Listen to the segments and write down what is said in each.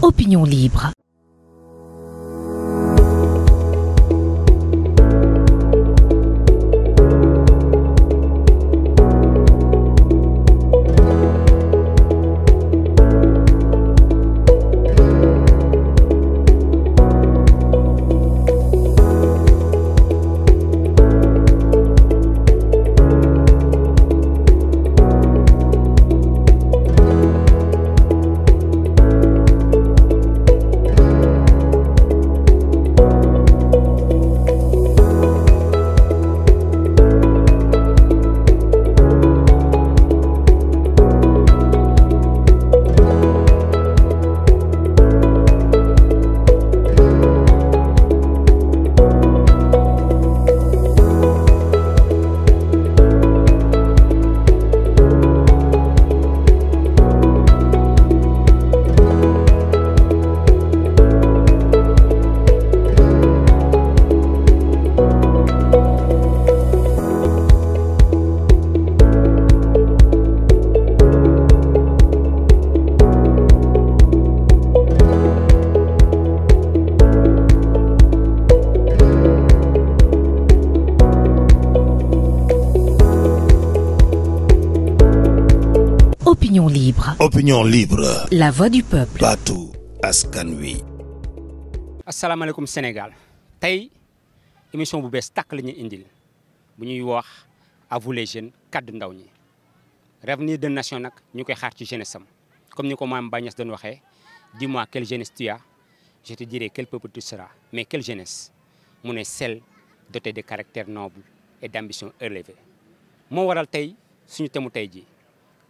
Opinion libre. Opinion libre. Opinion libre. La voix du peuple. Baatu askan wi. asalaamaaleykum Sénégal tey émission bu bees tàkk la ñuy indil bu ñuy wax à vous les jeunes kaddu ndaw ñi l'avenir de nation nag ñu koy xaar ci jeunesse am comme ni ko maam Baye Niass doon waxee dis-moi quelle jeunesse tu as je te dirai quel peuple tu seras mais quelle jeunesse mu ne celle dotée de caractère noble et d'ambition élevée moo waral tey suñu temu tey ji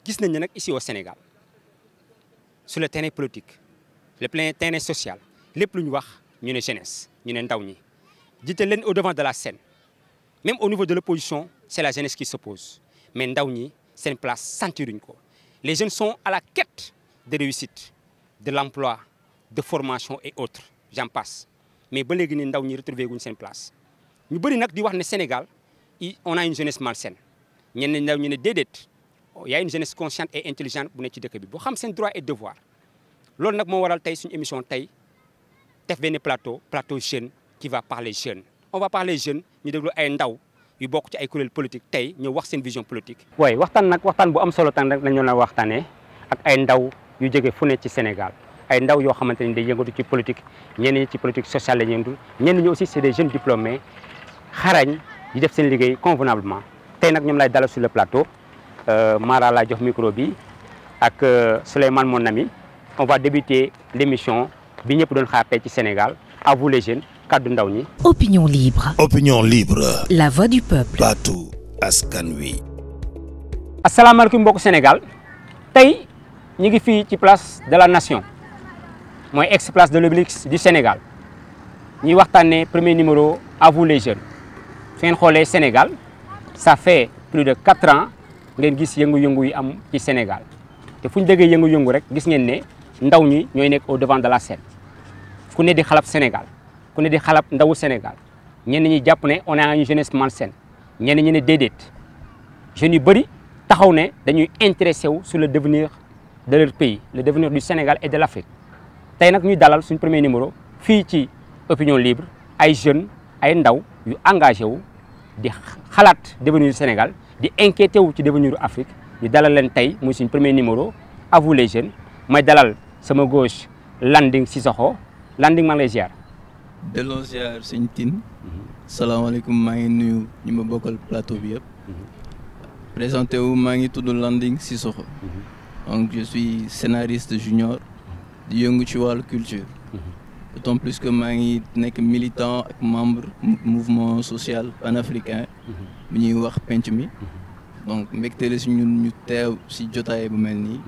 gis nañ ne nag ici au Sénégal sur le terrain politique le terrain social lépp lu ñu wax ñu ne jeunesse ñu ne ndaw ñi jiite leen au devant de la scène même au niveau de l'opposition c'est la jeunesse qui s'oppose mais ndaw ñi seen place sentiruñ ko les jeunes sont à la quête de réussite de l'emploi de formation et autres j'en passe mais ba léegi ni ndaw ñi retrouvé guñ seen place ñu bëri nag di wax ne Sénégal on a une jeunesse malsaine ñenn ndaw ñu ne déedéet il y a une jeunesse consciente et intelligente bu nekk ci dëkk bi boo xam seen droit et devoir loolu nag moo waral tey suñu émission tey def benn plateau jeune qui va parler jeunes on va parler jeunes ñu déglu ay ndaw yu bokk ci ay kuréel politique tey ñëw wax seen vision politique. waaye waxtaan bu am solo tan rek lañu la waxtaanee ak ay ndaw yu jóge fu ne ci Sénégal ay ndaw yoo xamante ni day yëngatu ci politique ñenn ñi ci politique sociale la ñuy yëngatu ñenn ñi aussi c'est des jeunes diplômés xarañ di def seen liggéey convenablement tey nag ñoom lay dalal sur le plateau. Mara laa jox micro bi ak Souleymane mon ami on va débuter l'émission bi ñëpp doon xaar tey ci Sénégal à vous les jeunes kaddu ndaw ñi. Opinion libre. Opinion libre. La voix du peuple. Baatu askan wi. asalaamaaleykum mbokku Sénégal tey ñu ngi fii ci place de la nation mooy ex place de l'Obélisque du Sénégal ñuy waxtaanee premier numéro à vous les jeunes su ngeen xoolee Sénégal ça fait plus de 4 ans. ngeen gis yëngu-yëngu yi am ci Sénégal te fu ñu déggee yëngu-yëngu rek gis ngeen ne ndaw ñi ñooy nekk au devant de la scène ku ne di xalab Sénégal ku ne di xalab ndawu Sénégal ñenn ñi jàpp ne on a une jeunesse malsaine ñenn ñi ne déedéet jeunes yu bëri taxaw ne dañuy intéressé wu sur le devenir de leur pays le devenir du Sénégal et de l'Afrique tey nag ñuy dalal suñ premier numéro fii ci Opinion libre ay jeunes ay ndaw yu engagé wu di xalaat devenir du Sénégal di inquiété wu ci devenir Afrique ñu dalal leen tey muy suñ premier numéro à vous les jeunes may dalal sama gauche Landing Sissoko Landing maa ngi lay ziar. delloo ziar sëñ Tine. salaamaaleykum maa ngi nuyu ñu ma bokkal plateau bi yëpp. présenté wu maa ngi tudd Landing Sissoko. donc je suis scénariste junior di yëngu ci wàllu culture. d'autant plus que maa ngi nekk militant ak membre mouvement social panafricain. bu ñuy wax penc mi. donc mbégte la si ñun ñu teew si jotaay bu mel nii.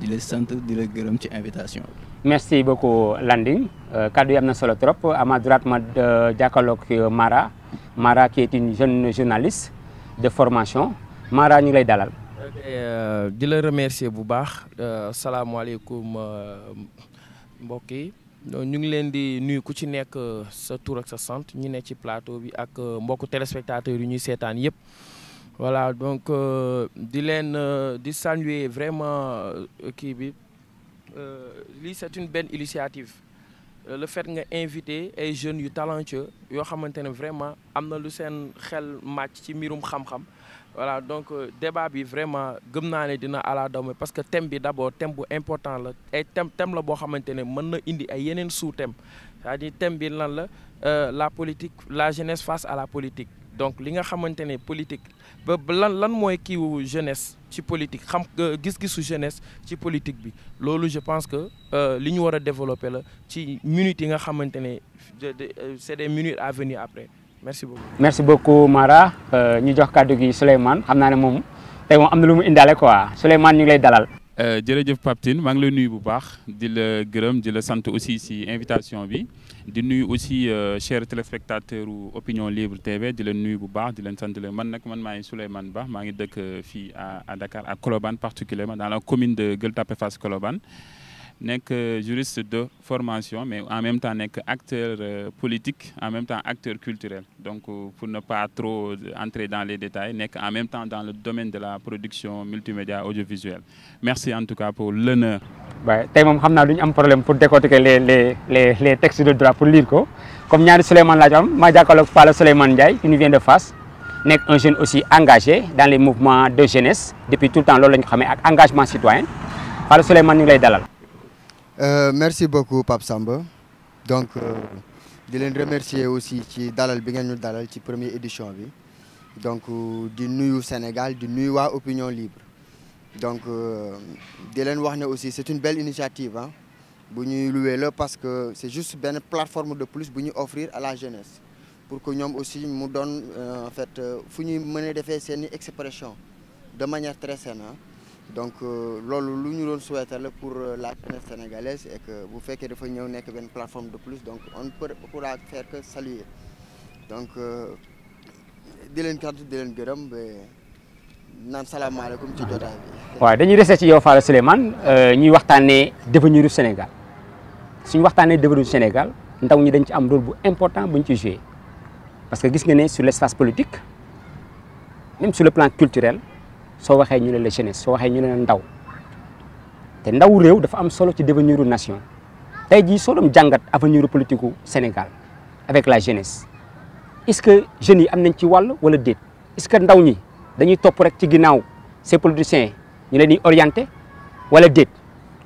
di la sant di la gërëm ci invitation bi. merci beaucoup Landing kaddu yi am na solo trop à ma droite ma jàkkaarloog Mara qui est une jeune journaliste de formation Mara ñu ngi lay dalal. di la remercier bu baax salaamaaleykum mbokk yi ñu ngi leen di nuyu ku ci nekk sa tur ak sa sant ñu ne ci plateau bi ak mbokku téléspectateurs yi ñuy seetaan yëpp. voilà donc di leen di saluer vraiment kii bi lii c'est une belle initiative le fait nga invité ay jeunes yu talentueux yoo xamante ne vraiment am na lu seen xel màcc ci mbirum xam-xam voilà donc débat bi vraiment gëm naa ne dina ala dawme parce que thème bi d'abord thème bu important la ay thème la boo xamante ne mën na indi ay yeneen sous-thème c'est-à-dire thème bi lan la la politique la jeunesse face à la politique donc li nga xamante ne politique ba lan mooy kiiwu jeunesse ci politique xam gis-gisu jeunesse ci politique bi loolu je pense que li ñu war a développer la ci minutes yi nga xamante ne c'est des minutes à venir après merci beaucoup. merci beaucoup Mara ñu jox kàddu gi Souleymane xam naa ne moom tey moom am na lu mu indaale quoi Souleymane ñu ngi lay dalal. jërëjëf Pape Tine maa ngi lay nuyu bu baax di la gërëm di la sant aussi si invitation bi di nuyu aussi chers téléspectateurs u Opinion Libre TV di leen nuyu bu baax di leen sant leen man nag man maa ngi Souleymane Ba maa ngi dëkk fii à Dakar à Colobane particulièrement dans la commune de Gueule Tapée Fass Colobane nekk juriste de formation mais en même temps nekk acteur politique en même temps acteur culturel donc pour ne pas trop entrer dans les détails nekk en même temps dans le domaine de la production multimédia audiovisuelle merci en tout cas pour l'honneur. waaye tey moom xam naa du ñu am problème pour décortiquer les textes de droit pour lire ko comme ñaari Souleymane laa ci am maa jàkkaarloog Fala Souleymane Ndiaye qui nous vient de Fass nekk un jeune aussi engagé dans les mouvements de jeunesse depuis tout le temps loolu la ñu xamee ak engagement citoyen Fala Souleymane ñu ngi lay dalal. Merci beaucoup Pape Samba donc di leen remercier aussi ci dalal bi ngeen ñu dalal ci première édition bi donc di nuyu Sénégal di nuyu waa Opinion Libre donc di leen wax ne aussi c'est une belle initiative ah bu ñuy louer la parce que c'est juste benn plateforme de plus bu ñuy offrir à la jeunesse pour que ñoom aussi mu doon en fait fu ñuy mën a defee seeni expression de manière très saine donc loolu lu ñu doon souhaiter la pour la jeunesse sénégalaise et que bu fekkee dafa ñëw nekk benn plateforme de plus donc on pourra faire que saluer donc di leen sant di leen gërëm ba naan salaamaaleykum ci jotaay bi. waaw dañuy rester ci yow Fala Souleymane ñuy waxtaanee devenir du Sénégal suñu waxtaanee devenir du Sénégal ndaw ñi dañ ci am rôle bu important bu ñu ci jouer parce que gis nga ne sur l'espace politique même sur le plan culturel. soo waxee ñu ne la jeunesse soo waxee ñu ne la ndaw te ndaw réew dafa am solo ci devenir u nation tey jii soo doon jàngat avenir politique u Sénégal avec la jeunesse est-ce que jeunes yi am nañ ci wàll wala déet est-ce que ndaw ñi dañuy topp rek ci ginnaaw ces politiciens ñu leen di orienté wala déet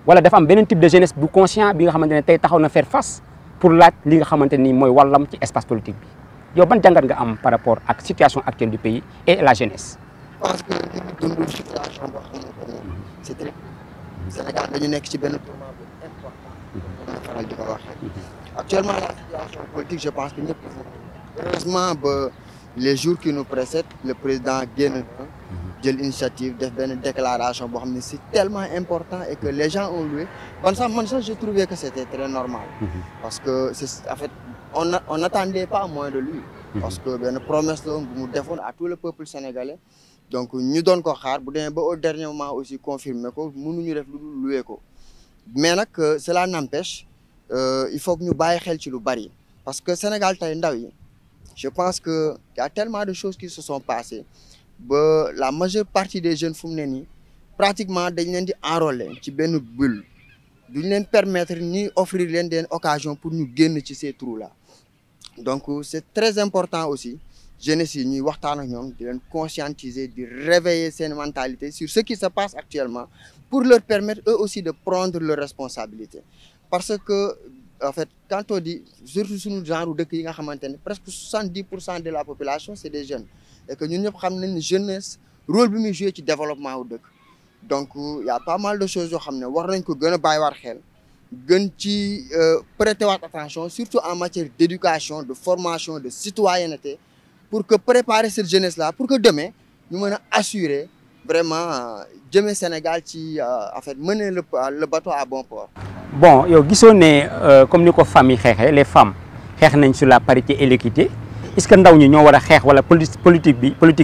wala dafa am beneen type de jeunesse bu conscient bi nga xamante ne tey taxaw na faire face pour laaj li nga xamante ni mooy wàllam ci espace politique bi yow ban jàngat nga am par rapport ak situation actuelle du pays et la jeunesse. Je pense que li ñu dund situation boo xamante ne c'est très Sénégal dañu nekk ci benn tournant bu important nga faral di ko waxee actuellement la situation politique je pense que ñëpp heureusement ba les jours qui nous précèdent le président génn na jël initiative def benn déclaration boo xam ne c'est tellement important et que les gens ont loué man sax j'ai trouvé que c'était très normal parce que c'est en fait on n'attendait pas moins de lui parce que benn promesse la bu mu defoon à tout le peuple sénégalais donc ñu doon ko xaar bu demee ba au dernier moment aussi confirmer ko mënuñu def lu dul louer ko mais nag cela n'empêche il faut que ñu bàyyi xel ci lu bari parce que Sénégal tey ndaw yi je pense que y a tellement de choses qui se sont passées ba la majeure partie des jeunes fu mu ne nii pratiquement dañ leen di enrôler ci benn bulle duñ leen permettre ni offrir leen des occasions pour ñu génn ci ces trous là donc c'est très important aussi jeunesse yi ñuy waxtaan ak ñoom di leen conscientiser di réveiller seen mentalité sur ce qui se passe actuellement pour leur permettre eux aussi de prendre leurs responsabilités parce que en fait quand on dit surtout suñu genre dëkk yi nga xamante ne presque 70% de la population c'est des jeunes et que ñun ñëpp xam nañ ne jeunesse rôle bi muy jouer ci développement wu dëkk donc y a pas mal de choses yoo xam ne war nañ ko gën a bàyyiwaat xel gën ci prêter waat attention surtout en matière d'éducation de formation de citoyenneté pour que préparer cette jeunesse-là pour que demain ñu mën a assurer vraiment jëmee Sénégal ci en fait mener le bateau à bon port. bon yow gisoo ne comme ni ko femmes yi xeexee les femmes xeex nañ sur la parité et l'équité est-ce que ndaw ñi ñoo war a xeex wala politique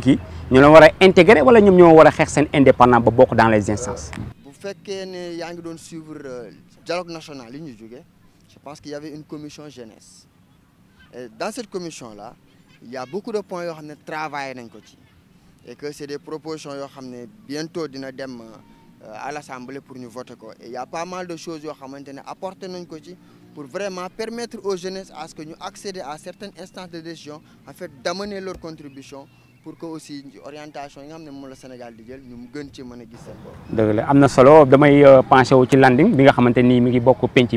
yi ñoo leen war a intégrer wala ñoom ñoo war a xeex seen indépendant ba bokk dans les instances. bu fekkee ne yaa ngi doon suivre dialogue national yi ñu jógee je pense qu'il y avait une commission jeunesse et dans cette commission-là il y a beaucoup de points yoo xam ne travaillé nañ ko ci et que c'est des propositions yoo xam ne bientôt dina dem à l'Assemblée pour ñu voter ko et il y a pas mal de choses yoo xamante ne apporter nañ ko ci pour vraiment permettre aux jeunesses à ce que ñu accéder à certaines instances de décision en fait d'amener leur contribution pour que aussi orientation yi nga xam ne moom la Sénégal di jël ñu gën ci mën a gis seen bopp. dëgg la am na solo damay penché wu ci landing bi nga xamante ni mi ngi bokk penc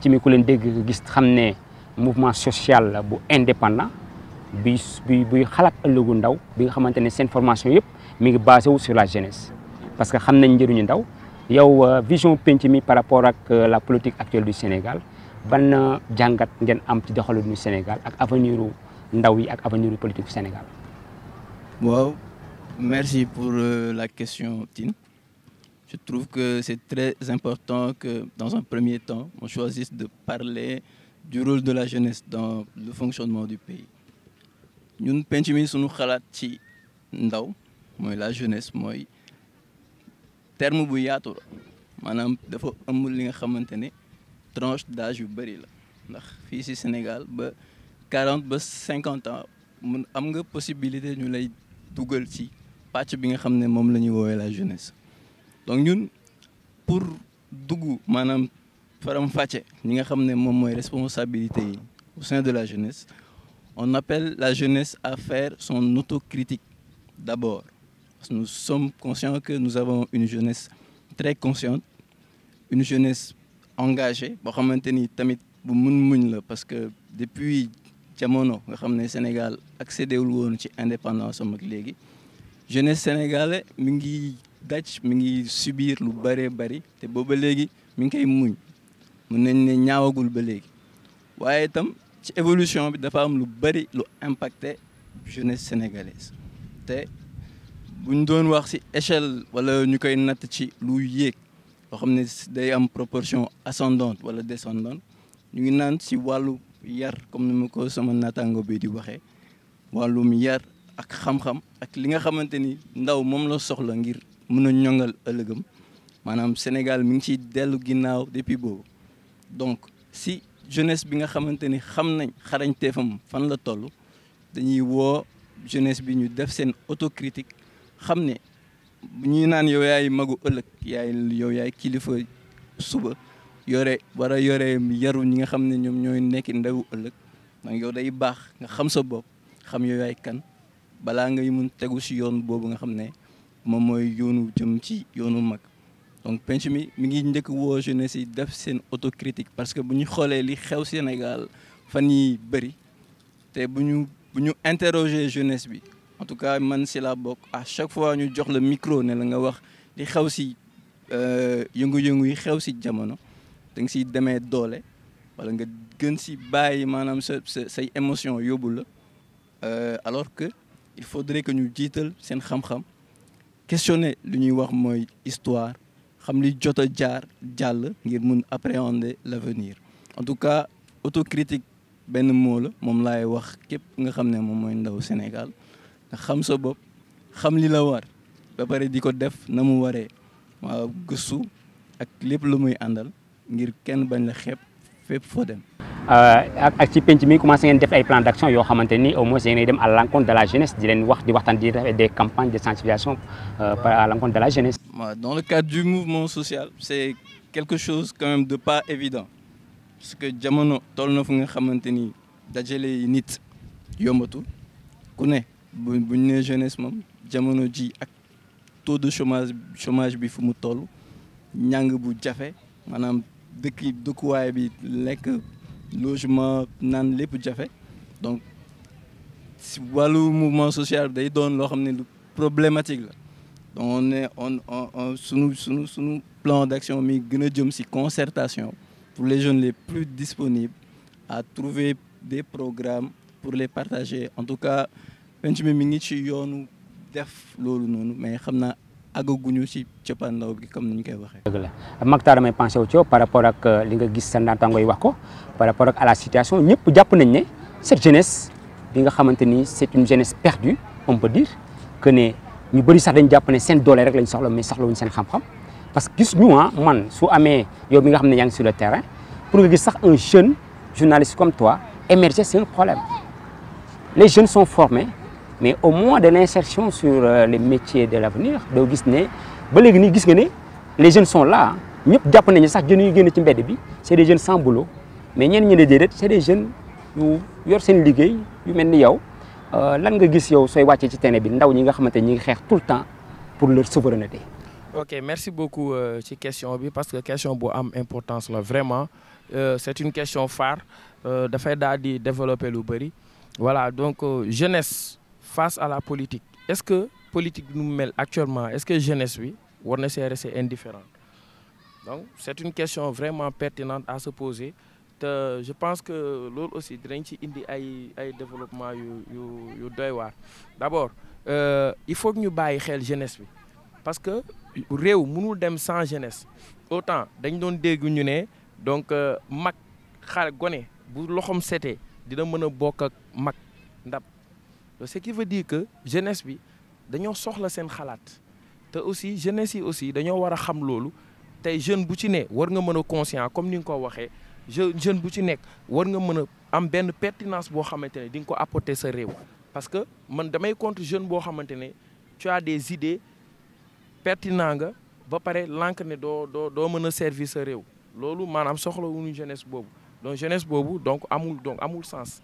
mi ku leen dégg gis xam ne mouvement social la bu indépendant buy xalaat ëllëgu ndaw bi nga xamante ne seen formation yëpp mi ngi basé wu sur la jeunesse parce que xam nañ njëriñu ndaw yow vision penc mi par rapport ak la politique actuelle du Sénégal ban jàngat ngeen am ci doxalinu du Sénégal ak avenir ndaw yi ak avenir politique du Sénégal. Wow, merci pour la question, Tine. Je trouve que c'est très important que, dans un premier temps, on choisisse de parler du rôle de la jeunesse dans le fonctionnement du pays. Nous pensons que nous avons la jeunesse, mooy terme bu yaatu la maanaam dafa amul li nga xamante ne tranche d'âge yu bëri la ndax fii ci Sénégal ba 40 ba 50 ans mun am nga possibilité ñu lay dugal ci pàcc bi nga xam ne moom la ñuy woowee la jeunesse. Donc ñun pour dugg maanaam faram-fàcce ñi nga xam ne moom mooy responsabilité yi au sein de la jeunesse, on appelle la jeunesse à faire son autocritique d'abord. Parce que nous sommes conscients que nous avons une jeunesse très consciente, une jeunesse engagée boo xamante ni tamit bu muñ la parce que depuis jamono nga xam ne Sénégal accédé wul woon ci indépendance am ak léegi jeunesse sénégalaise mi ngi subir lu bëree bëri te booba léegi mi ngi koy muñ mun nañ ne ñaawagul ba léegi waaye itam ci évolution bi dafa am lu bëri lu impacté jeunesse sénégalaise te bu ñu doon wax ci échelle wala ñu koy natt ci lu yéeg loo xam ne day am proportion ascendante wala descendante ñu ngi naan ci wàllu yar comme ni ma ko sama naataango bi di waxee wàllum yar ak xam-xam ak li nga xamante ni ndaw moom la soxla ngir mën a ñongal ëllëgam maanaam Sénégal mi ngi ciy dellu ginnaaw depuis boobu donc si jeunesse bi nga xamante ni xam nañ xarañteefam fan la toll dañuy woo jeunesse bi ñu def seen autocritique xam ne ñuy naan yow yaay magu ëllëg yow yaay kilifa suba war a yore yaru ñi nga xam ne ñoom ñooy nekki ndawu ëllëg donc yow day baax nga xam sa bopp xam yow yaay kan balaa ngay mun tegu ci yoon boobu nga xam ne moom mooy yoonu jëm ci yoonu mag. Donc penc mi ngi njëkk woo jeunesse yi def seen autocritique parce que bu ñu xoolee li xew Sénégal fan yi bëri te bu ñu interroger jeunesse bi en tout cas man si la bokk à chaque fois ñu jox la micro ne la nga wax li xew si yëngu-yëngu yi xew si jamono da nga siy demee doole wala nga gën si bàyyi maanaam say émotion yóbbu la alors que il faudrait que ñu jiital seen xam-xam questionner lu ñuy wax mooy histoire xam li jot a jàll ngir mun appréhender l'avenir. En tout cas autocritique benn mot la moom laay wax képp nga xam ne moom mooy ndaw Sénégal nga xam sa bopp xam li la war ba pare di ko def na mu waree waaw gëstu ak lépp lu muy àndal ngir kenn bañ la xeeb fépp foo dem. ak ci penc mi commencé ngeen def ay plan d'action yoo xamante ni au moins yéen dem à l'encontre de la jeunesse di leen wax di waxtaan di def des campagnes de sensibilisation à l'encontre de la jeunesse. Dans le cadre du mouvement social c'est quelque chose quand même de pas évident parce que jamono toll na fu nga xamante ni dajale nit yombatul ku ne buñ ne jeunesse moom jamono ji ak taux de chômage bi fu mu toll ñàng bu jafe maanaam dëkkuwaay bi lekk logement naan lépp jafe donc si wàllu mouvement social day doon loo xam ne lu problématique la donc on sunu plan d'action mi gën a jëm si concertation pour les jeunes les plus disponibles à trouver des programmes pour les partager en tout cas penc mi ngi ci yoonu def loolu noonu mais xam naa àggaguñu ci cëppaandaw bi comme ni ñu koy waxee. dëgg la Mactar damay pensé wu ci par rapport ak li nga gis sa naataango yi wax ko par rapport ak à la situation ñëpp jàpp nañ ne cette jeunesse bi nga xamante ni c'est une jeunesse perdue on peut dire que ne ñu bëri sax dañ jàpp ne seen doole rek lañ soxla mais soxlawuñ seen xam-xam parce que gis ñu man su amee yow mi nga xam ne yaa ngi sur le terrain pour nga gis sax un jeune journaliste comme toi émerger c'est un problème les jeunes sont formés mais au moins de l'insertion sur les métiers de l'avenir doo gis ne ba léegi nii gis nga ne les jeunes sont là ñëpp jàpp nañu sax jeunes yu génn ci mbedd bi c'est des jeunes sans boulot mais ñenn ñi ne déedéet c'est des jeunes yu yor seen liggéey yu mel ni yow lan nga gis yow sooy wàccee ci terrain bi ndaw ñi nga xamante ñi ngi xeex tout le temps pour leur souveraineté. Ok, merci beaucoup ci question bi parce que question bu am importance la vraiment c'est une question phare dafay daal di développer lu bëri voilà donc jeunesse face à la politique est-ce que politique bi nu mu mel actuellement est-ce que jeunesse bi war na see rester indifférent donc c'est une question vraiment pertinente à se poser te je pense que loolu aussi dinañ ci indi ay développement yu doy waar d'abord il faut que ñu bàyyi xel jeunesse bi parce que réew mënul dem sans jeunesse autant dañ doon dégg ñu ne donc mag xale gone bu loxom setee dina mën a bokk ak mag ndab ce qui veut dire que jeunesse bi dañoo soxla seen xalaat te aussi jeunesse yi aussi dañoo war a xam loolu tey jeune bu ci ne war nga mën a conscient comme ni nga ko waxee jeune bu ci nekk war nga mën a am benn pertinence boo xamante ne di nga ko apporter sa réew parce que man damay contre jeune boo xamante ne tu as des idées pertinent nga ba pare lànk ne doo mën a servir sa réew loolu maanaam soxla wuñu jeunesse boobu donc jeunesse boobu donc amul sens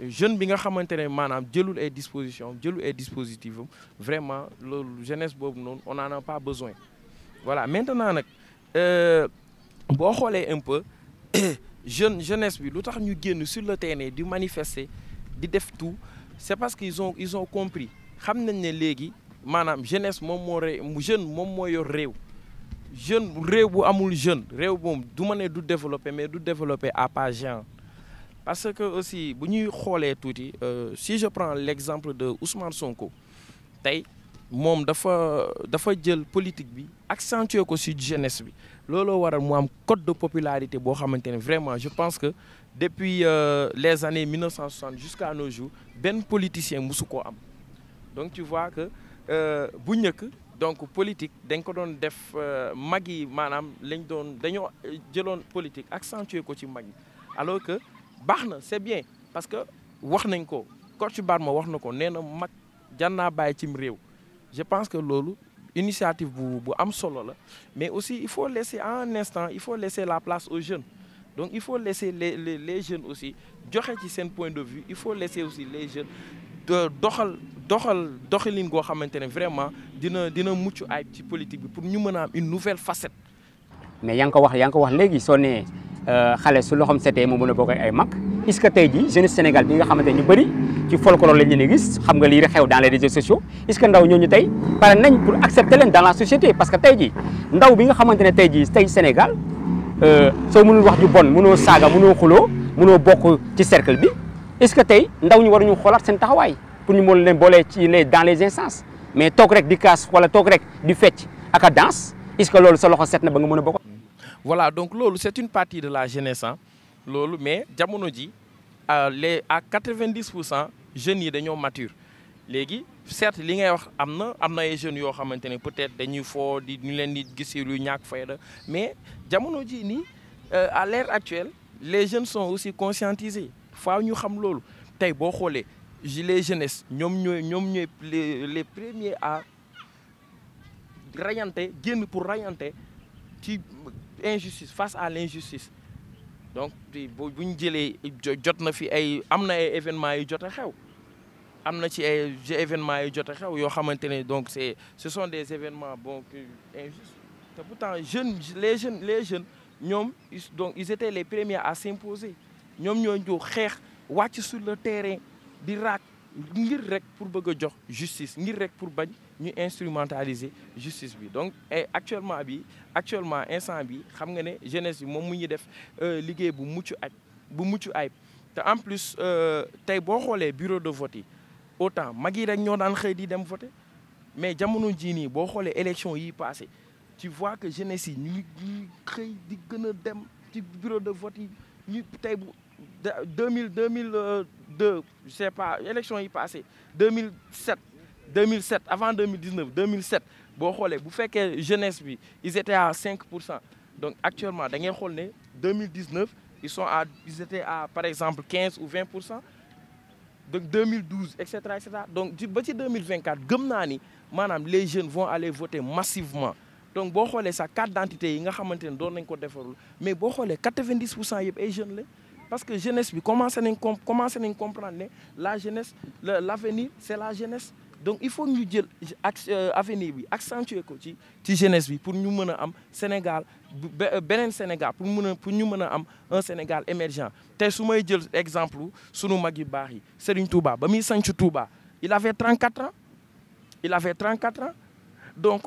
jeune bi nga xamante ne maanaam jëlul ay dispositions jëlul ay dispositifs vraiment loolu jeunesse boobu noonu on n'en a pas besoin voilà maintenant nag boo xoolee un peu jeunesse bi lu tax ñu génn sur le terrain di manifester di def tout c'est parce qu'ils ont compris xam nañ ne léegi maanaam jeunesse moom moo yor réew bu amul jeune réew moom du ma ne du développer mais du développer à pas géant parce que aussi bu ñuy xoolee tuuti si je prends l'exemple de Ousmane Sonko tey moom dafa jël politique bi accentuer ko ci jeunesse bi looloo waral mu am cote de popularité boo xamante ne vraiment je pense que depuis les années 1960 jusqu'à nos jours benn politicien musu koo am donc tu vois que bu njëkk donc politique dañ ko doon def mag yi maanaam dañoo jëloon politique accentuer ko ci mag yi alors que baax na c'est bien parce que wax nañ ko Kocc Barma wax na ko nee na mag jar naa bàyyi cim réew je pense que loolu initiative bu am solo la mais aussi il faut laisser un instant il faut laisser la place aux jeunes donc il faut laisser les jeunes aussi joxe ci seen point de vue il faut laisser aussi les jeunes doxalin goo xamante ne vraiment dina mucc ayib ci politique bi pour ñu mën a am une nouvelle facette. mais yaa ngi ko wax léegi soo nee xale su loxoom setee mu mën a bokk ay mag est-ce que tey jii jeunesse Sénégal bi nga xamante ne ñu bëri ci folklore lañ leen a gis xam nga lii rek xew dans les réseaux sociaux est-ce que ndaw ñooñu tey pare nañ pour accepter leen dans la société parce que tey jii ndaw bi nga xamante ne tey Sénégal soo mënul wax ju bon mënoo saaga mënoo xuloo mënoo bokk ci cercle bi est-ce que tey ndaw ñu waruñu xoolaat seen taxawaay pour ñu mën leen boole ci dans les instances mais toog rek di kaas wala toog rek di fecc ak a danse est-ce que loolu sa loxo set na ba nga mën a bokk. voilà donc loolu c'est une partie de la jeunesse loolu mais jamono ji à 90% jeunes yi dañoo mature léegi certes li ngay wax am na ay jeunes yoo xamante ne peut-être dañuy foo di ñu leen di gis lu ñàkk fayda mais jamono ji nii à l'ère actuelle les jeunes sont aussi conscientisés faaw ñu xam loolu tey boo xoolee les jeunesses ñoom ñooy les premiers à rayante génn pour rayante ci injustice face à l'injustice donc bu ñu jëlee jot na fi am na ay événements yu jot a xew am na ci ay événements yu jot a xew yoo xamante ne donc ce sont des événements bon injustes te pourtant les jeunes ñoom donc ils étaient les premiers à s'imposer ñoom ñoo jóg xeex wàcc sur le terrain di raak ngir rek pour bëgg a jox justice ngir rek pour bañ ñu instrumentaliser justice bi donc actuellement instant bi xam nga ne jeunesse bi moom mu ñu def liggéey bu mucc ayib te en plus tey boo xoolee bureau de vote yi autant mag yi rek ñoo daan xëy di dem voter mais jamono jii nii boo xoolee élection yi passé tu vois que jeunesse yi ñu ngi xëy di gën a dem ci bureau de vote yi ñu tey bu 2002 je sais pas élection yi passé 2007 avant 2019 boo xoolee bu fekkee jeunesse bi ils étaient à 5% donc actuellement da ngay xool ne 2019 ils étaient à par exemple 15 ou 20% donc 2012 et cetera et cetera donc ba ci 2024 gëm naa ni maanaam les jeunes vont aller voter massivement donc boo xoolee sa carte d'identité yi nga xamante ne doon nañ ko defarul mais boo xoolee 90% yëpp ay jeunes la parce que jeunesse bi commencé nañ comprendre ne la jeunesse l'avenir c'est la jeunesse donc il faut ñu jël avenir bi accentuer ko ci jeunesse bi pour ñu mën a am Sénégal beneen Sénégal pour ñu mën a am un Sénégal émergent te su may jël exemple sunu mag yu baax yi Serigne Touba ba muy sanc Touba il avait 34 ans donc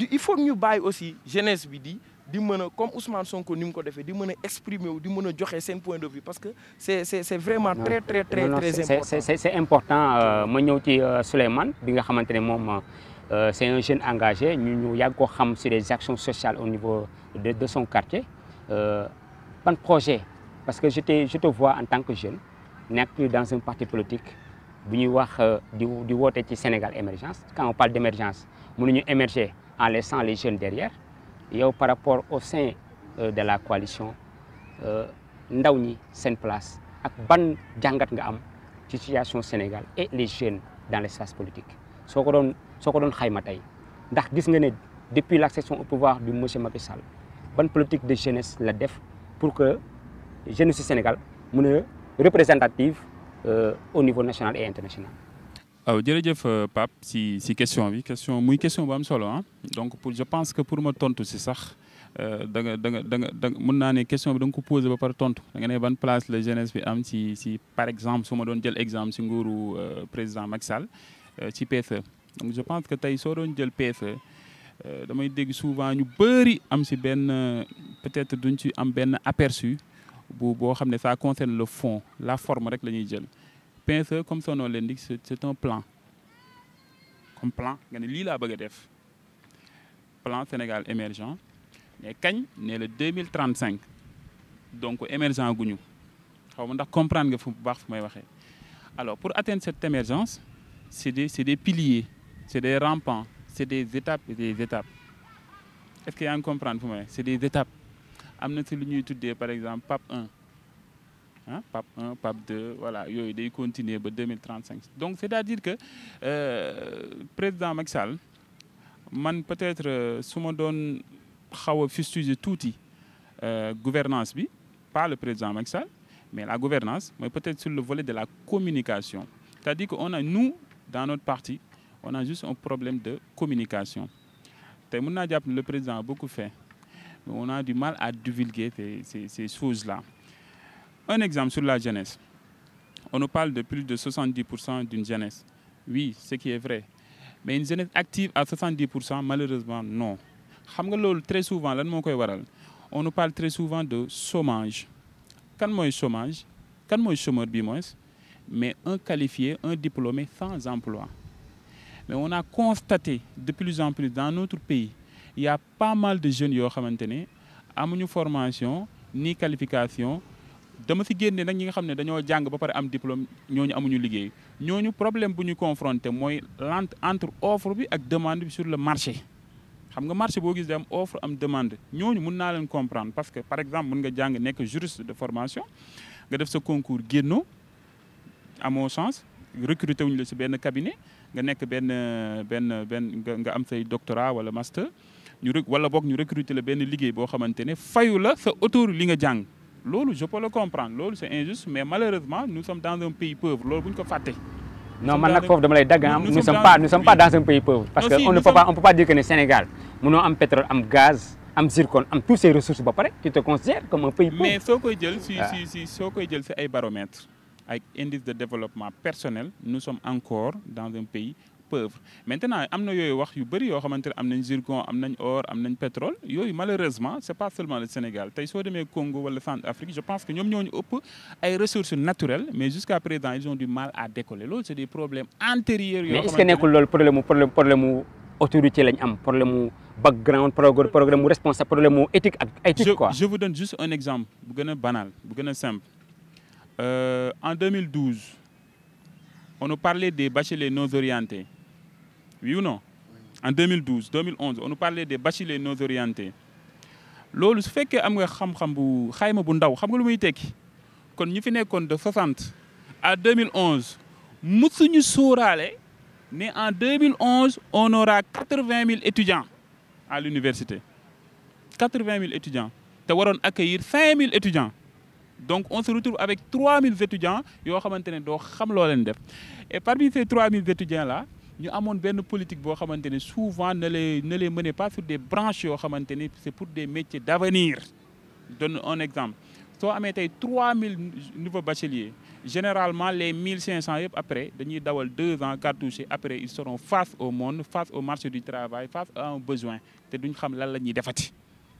il faut ñu bàyyi aussi jeunesse bi di mën a comme Ousmane Sonko ni mu ko defee di mën a exprimer wu di mën a joxe seen point de vue parce que c'est vraiment très important. C'est important ma ñëw ci Souleymane bi nga xamante ne moom c'est un jeune engagé ñu yàgg ko xam sur des actions sociales au niveau de son quartier ban projet parce que je te vois en tant que jeune nekk dans un parti politique bu ñuy wax di woote ci Sénégal émergence quand on parle d'émergence mënuñu émerger en laissant les jeunes derrière yow par rapport au sein de la coalition ndaw ñi seen place ak ban jàngat nga am ci situation Sénégal et les jeunes dans l'espace politique soo ko doon xayma tey ndax gis nga ne depuis l'accession au pouvoir du monsieur Macky Sall ban politique de jeunesse la def pour que jeunesse du Sénégal mën a représentative au niveau national et international. waaw jërëjëf Pape si question bi question bu am solo ah donc je pense que pour ma tontu si sax da nga mën naa ne question bi da nga ko posé ba pare tontu da nga ne ban place la jeunesse bi am si par exemple su ma doon jël exemple si nguuru président Macky Sall ci PSE donc je pense que tey soo doon jël PSE damay dégg souvent ñu bëri am si benn peut-être duñ ci am benn aperçu boo xam ne ça concerne le fond la forme rek la ñuy jël. PSE comme son nom l'indique c'est un plan comme plan nga ne lii laa bëgg a def plan Sénégal émergent mais kañ ne le 2035 donc émergent guñu xaw ma ndax comprendre nga fu baax fu may waxee alors pour atteindre cette émergence c'est des piliers c'est des rampants c'est des étapes et des étapes est-ce que yaa ngi comprendre fu may waxee c'est des étapes am na si lu ñuy tuddee par exemple PAP 1 PAP 1 PAP 2 voilà yooyu day continuer ba 2035 donc c'est-à-dire que président Macky Sall man peut-être su ma doon xaw a fustiger tuuti gouvernance bi pas le président Macky Sall mais la gouvernance mooy peut-être sur le volet de la communication c'est-à-dire que nous dans notre parti on a juste un problème de communication tey mën naa jàpp ne le président a beaucoup fait mais on a du mal à divulguer ces choses-là. Un exemple sur la jeunesse. On nous parle de plus de 70% d'une jeunesse. Oui, ce qui est vrai. Mais une jeunesse active à 70%, malheureusement, non. Xam nga loolu très souvent lan moo koy waral on nous parle très souvent de chômage. Kan mooy chômage? Kan mooy chômeur bi moins? Mais un qualifié, un diplômé sans emploi. Mais on a constaté de plus en plus dans notre pays, il y a pas mal de jeunes yoo xamante ne amuñu formation ni qualification. Dama si génne nag ñi nga xam ne dañoo jàng ba pare am diplôme ñooñu amuñu liggéey ñooñu problème bu ñu confronté mooy entre offre bi ak demande bi sur le marché xam nga marché boo gis day am offre am demande ñooñu mun naa leen comprendre parce que par exemple mun nga jàng nekk juriste de formation nga def sa concours génnoo amoo chance recruter wuñu la si benn cabinet nga nekk nga am say doctorat wala master wala boog ñu recruter la benn liggéey boo xamante ne fayu la sa autour li nga jàng. Loolu je peux le comprendre loolu c'est injuste mais malheureusement nous sommes dans un pays pauvre loolu bu ñu ko fàtte. non man nag foofu dama lay dagg nous sommes pas dans un pays pauvre. parce que on peut pas dire que ne Sénégal mënoo am pétrole am gaz am zircon am toutes ces ressources ba pare tu te considères comme un pays pauvre. mais soo koy jël soo koy jël si ay baromètres ay indice de développement personnel nous sommes encore dans un pays pauvre maintenant am na yooyu wax yu bëri yoo xamante ne am nañ zircon am nañ or am nañ pétrole yooyu malheureusement c'est pas seulement le Sénégal tey soo demee Congo wala Centrafrique je pense que ñoom ñoo ñu ëpp ay ressources naturelles mais jusqu'à présent ils ont du mal à décoller loolu c'est des problèmes antérieurs. mais est-ce que nekkul loolu problème mu autorité lañ am problème mu background problème mu responsable problème mu éthique ak éthique quoi. Je vous donne juste un exemple bu gën a banal bu gën a simple en 2012 on nous parlait des bacheliers non orientés. Oui ou non? En 2012, 2011, on nous parlait des bacheliers non orientés. Loolu su fekkee am nga xam-xam bu xayma bu ndaw xam nga lu muy tekki kon ñu fi nekkoon de 60 à 2011 mësuñu sóoraale ne en 2011 on aura 80 000 étudiants à l'université 80 000 étudiants te waroon accueillir 5 000 étudiants donc on se retrouve avec 3 000 étudiants yoo xamante ne doo xam loo leen def et parmi ces 3 000 étudiants là ñu amoon benn politique boo xamante ne souvent ne les menait pas sur des branches yoo xamante ne c'est pour des métiers d'avenir. Je donne un exemple soo amee tey 3 000 nouveaux bacheliers généralement les 1 500 yëpp après dañuy dawal 2 ans cartouché après ils seront face au monde face au marché du travail face à un besoin te duñ xam lan la ñuy defati.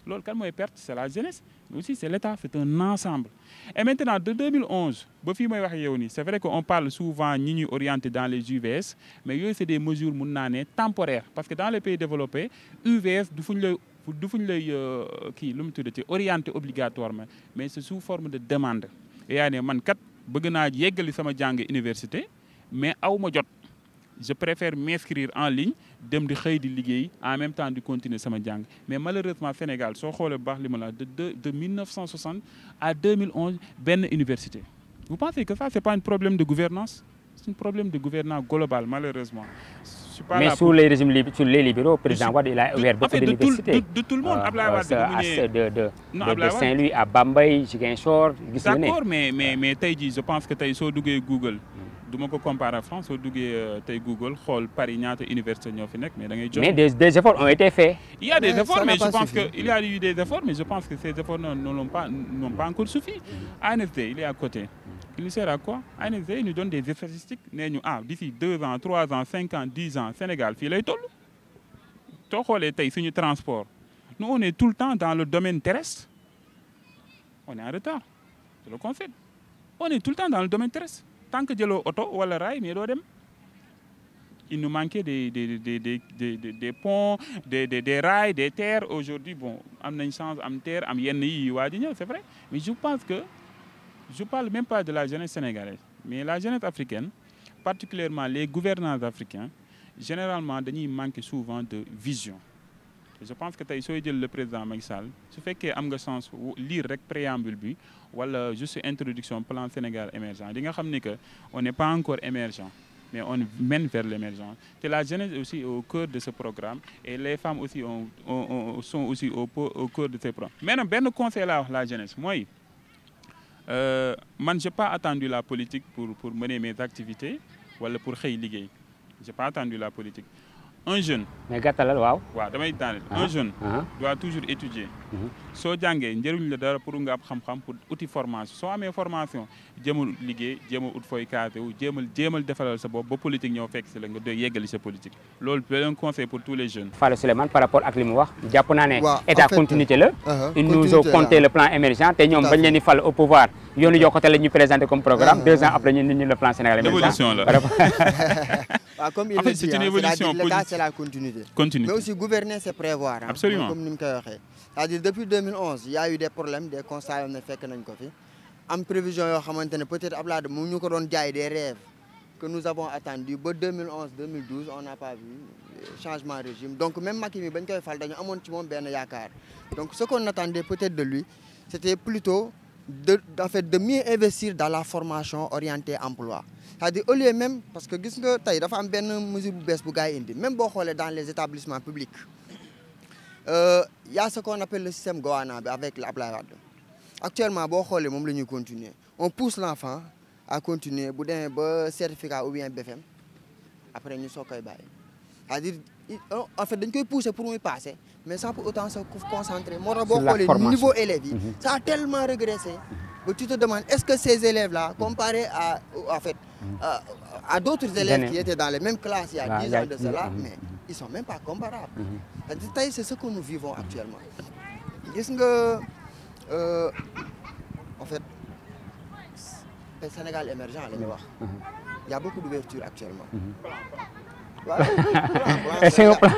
loolu kan mooy perte c'est la jeunesse mais aussi c'est l'État c'est un ensemble et maintenant de 2011 ba fii may wax yow nii c'est vrai que on parle souvent ñi ñuy orienté dans les UVS mais yooyu c'est des mesures mun naa ne temporaires parce que dans les pays développés UVS du fuñ lay kii lu mu tuddati orienté obligatoirement mais c'est sous forme de demande yaa ne man kat bëgg naa yeggali sama jàng université mais aw ma jot je préfère m'inscrire en ligne dem di xëy di liggéey en même temps di continuer sama jàng mais malheureusement Sénégal soo xoolee bu baax li ma la de 1960 à 2011 benn université. Vous pensez que ça c'est pas un problème de gouvernance c'est un problème de gouvernance global malheureusement. Mais sous les régimes sur les libéraux, président Wade il a ouvert beaucoup d'universités. De tout le monde. Ablaye Wade de Saint-Louis à Bambey, Ziguinchor. D'accord mais tey jii je pense que tey soo duggee Google. du ma ko comparer à France soo duggee tey Google xool Paris ñaata université ñoo fi nekk mais da ngay jox. Mais des efforts ont été faits. Il y a des efforts mais je pense que il y a eu des efforts mais je pense que ces efforts n'ont pas encore suffi. ANSD il est à côté. Il sert à quoi? ANSD il nous donne des statistiques nee ñu d'ici 2 ans 3 ans 5 ans 10 ans Sénégal fii lay toll. soo xoolee tey suñu transport nous on est tout le temps dans le domaine terrestre on est en retard je le concède on est tout le temps dans le domaine terrestre. Tant que jëloo oto wala raay mais doo dem il nous manquait des ponts des rails des terres aujourd'hui bon am nañ chance am terre am yenn yi waa ji ñëw c'est vrai mais je pense que je parle même pas de la jeunesse sénégalaise mais la jeunesse africaine particulièrement les gouvernants africains généralement dañuy manquer souvent de vision je pense que tey sooy jël le président Macky Sall su fekkee am nga chance lire rek préambule bi wala juste introduction plan Sénégal émergent di nga xam ni que on n'est pas encore émergent mais on mène vers l'émergence te la jeunesse aussi au cœur de ce programme et les femmes aussi sont aussi au cœur de ces programmes. Maintenant benn conseil laa wax la jeunesse mooy man j'ai pas attendu la politique pour mener mes activités wala pour xëy liggéey j'ai pas attendu la politique. Un jeune. mais gàttalal waaw. waaw damay daaneel. Un jeune. doit toujours étudier. soo jàngee njëriñ la dara pour nga am xam-xam pour uti formation soo amee formation jéemal liggéey jéemal ut fooy casé wu jéemal defalal sa bopp ba politique ñëw fekk si la nga doy yeggali sa politique loolu c'est un conseil pour tous les jeunes. Fallou Souleymane par rapport ak li mu wax jàpp naa ne. état continuité la. ils nous ont compté le plan émergent te ñoom bañ leen di fal au pouvoir yoonu yokkute la ñu présenté comme programme 2 ans après ñu le plan Sénégal émergent. évolution la. Comme il en fait, le c'est dit, une évolution l'État c'est la continuité. Mais aussi gouverner c'est prévoir. Absolument. Comme ni mu koy waxee. C'est-à-dire depuis 2011 il y a eu des problèmes des constats yoo xam ne fekk nañ ko fi am prévision yoo xamante ne peut-être Abdoulaye mu ñu ko doon jaay des rêves que nous avons attendu ba 2011 2012 on n'a pas vu changement de régime donc même Macky mi bañ koy fal dañu amoon ci moom benn yaakaar donc ce qu'on attendait peut-être de lui c'était plutôt de mieux investir dans la formation orientée emploi. C'est-à-dire au lieu même parce que gis nga tey dafa am benn mesure bu bees bu gars yi indi même boo xoolee dans les établissements publics y a ce qu'on appelle le système Goana bi avec Abdoulaye Wade actuellement boo xoolee moom la ñuy continuer on pousse l'enfant à continuer bu demee ba certificat ou bien BFM après ñu soog koy bàyyi c'est-à-dire en fait dañ koy pousser pour muy passer mais sans pour autant se concentrer moo tax boo xoolee niveau élèves yi ça a tellement régressé ba tu te demandes est-ce que ces élèves-là comparés à d'autres élèves qui étaient dans les mêmes classes il y a 10 ans de cela mais ils sont même pas comparables. C'est-à-dire c'est ce que nous vivons actuellement. Gis nga en fait Sénégal émergent la ñuy wax. Il y a beaucoup d'ouverture actuellement. C'est un plan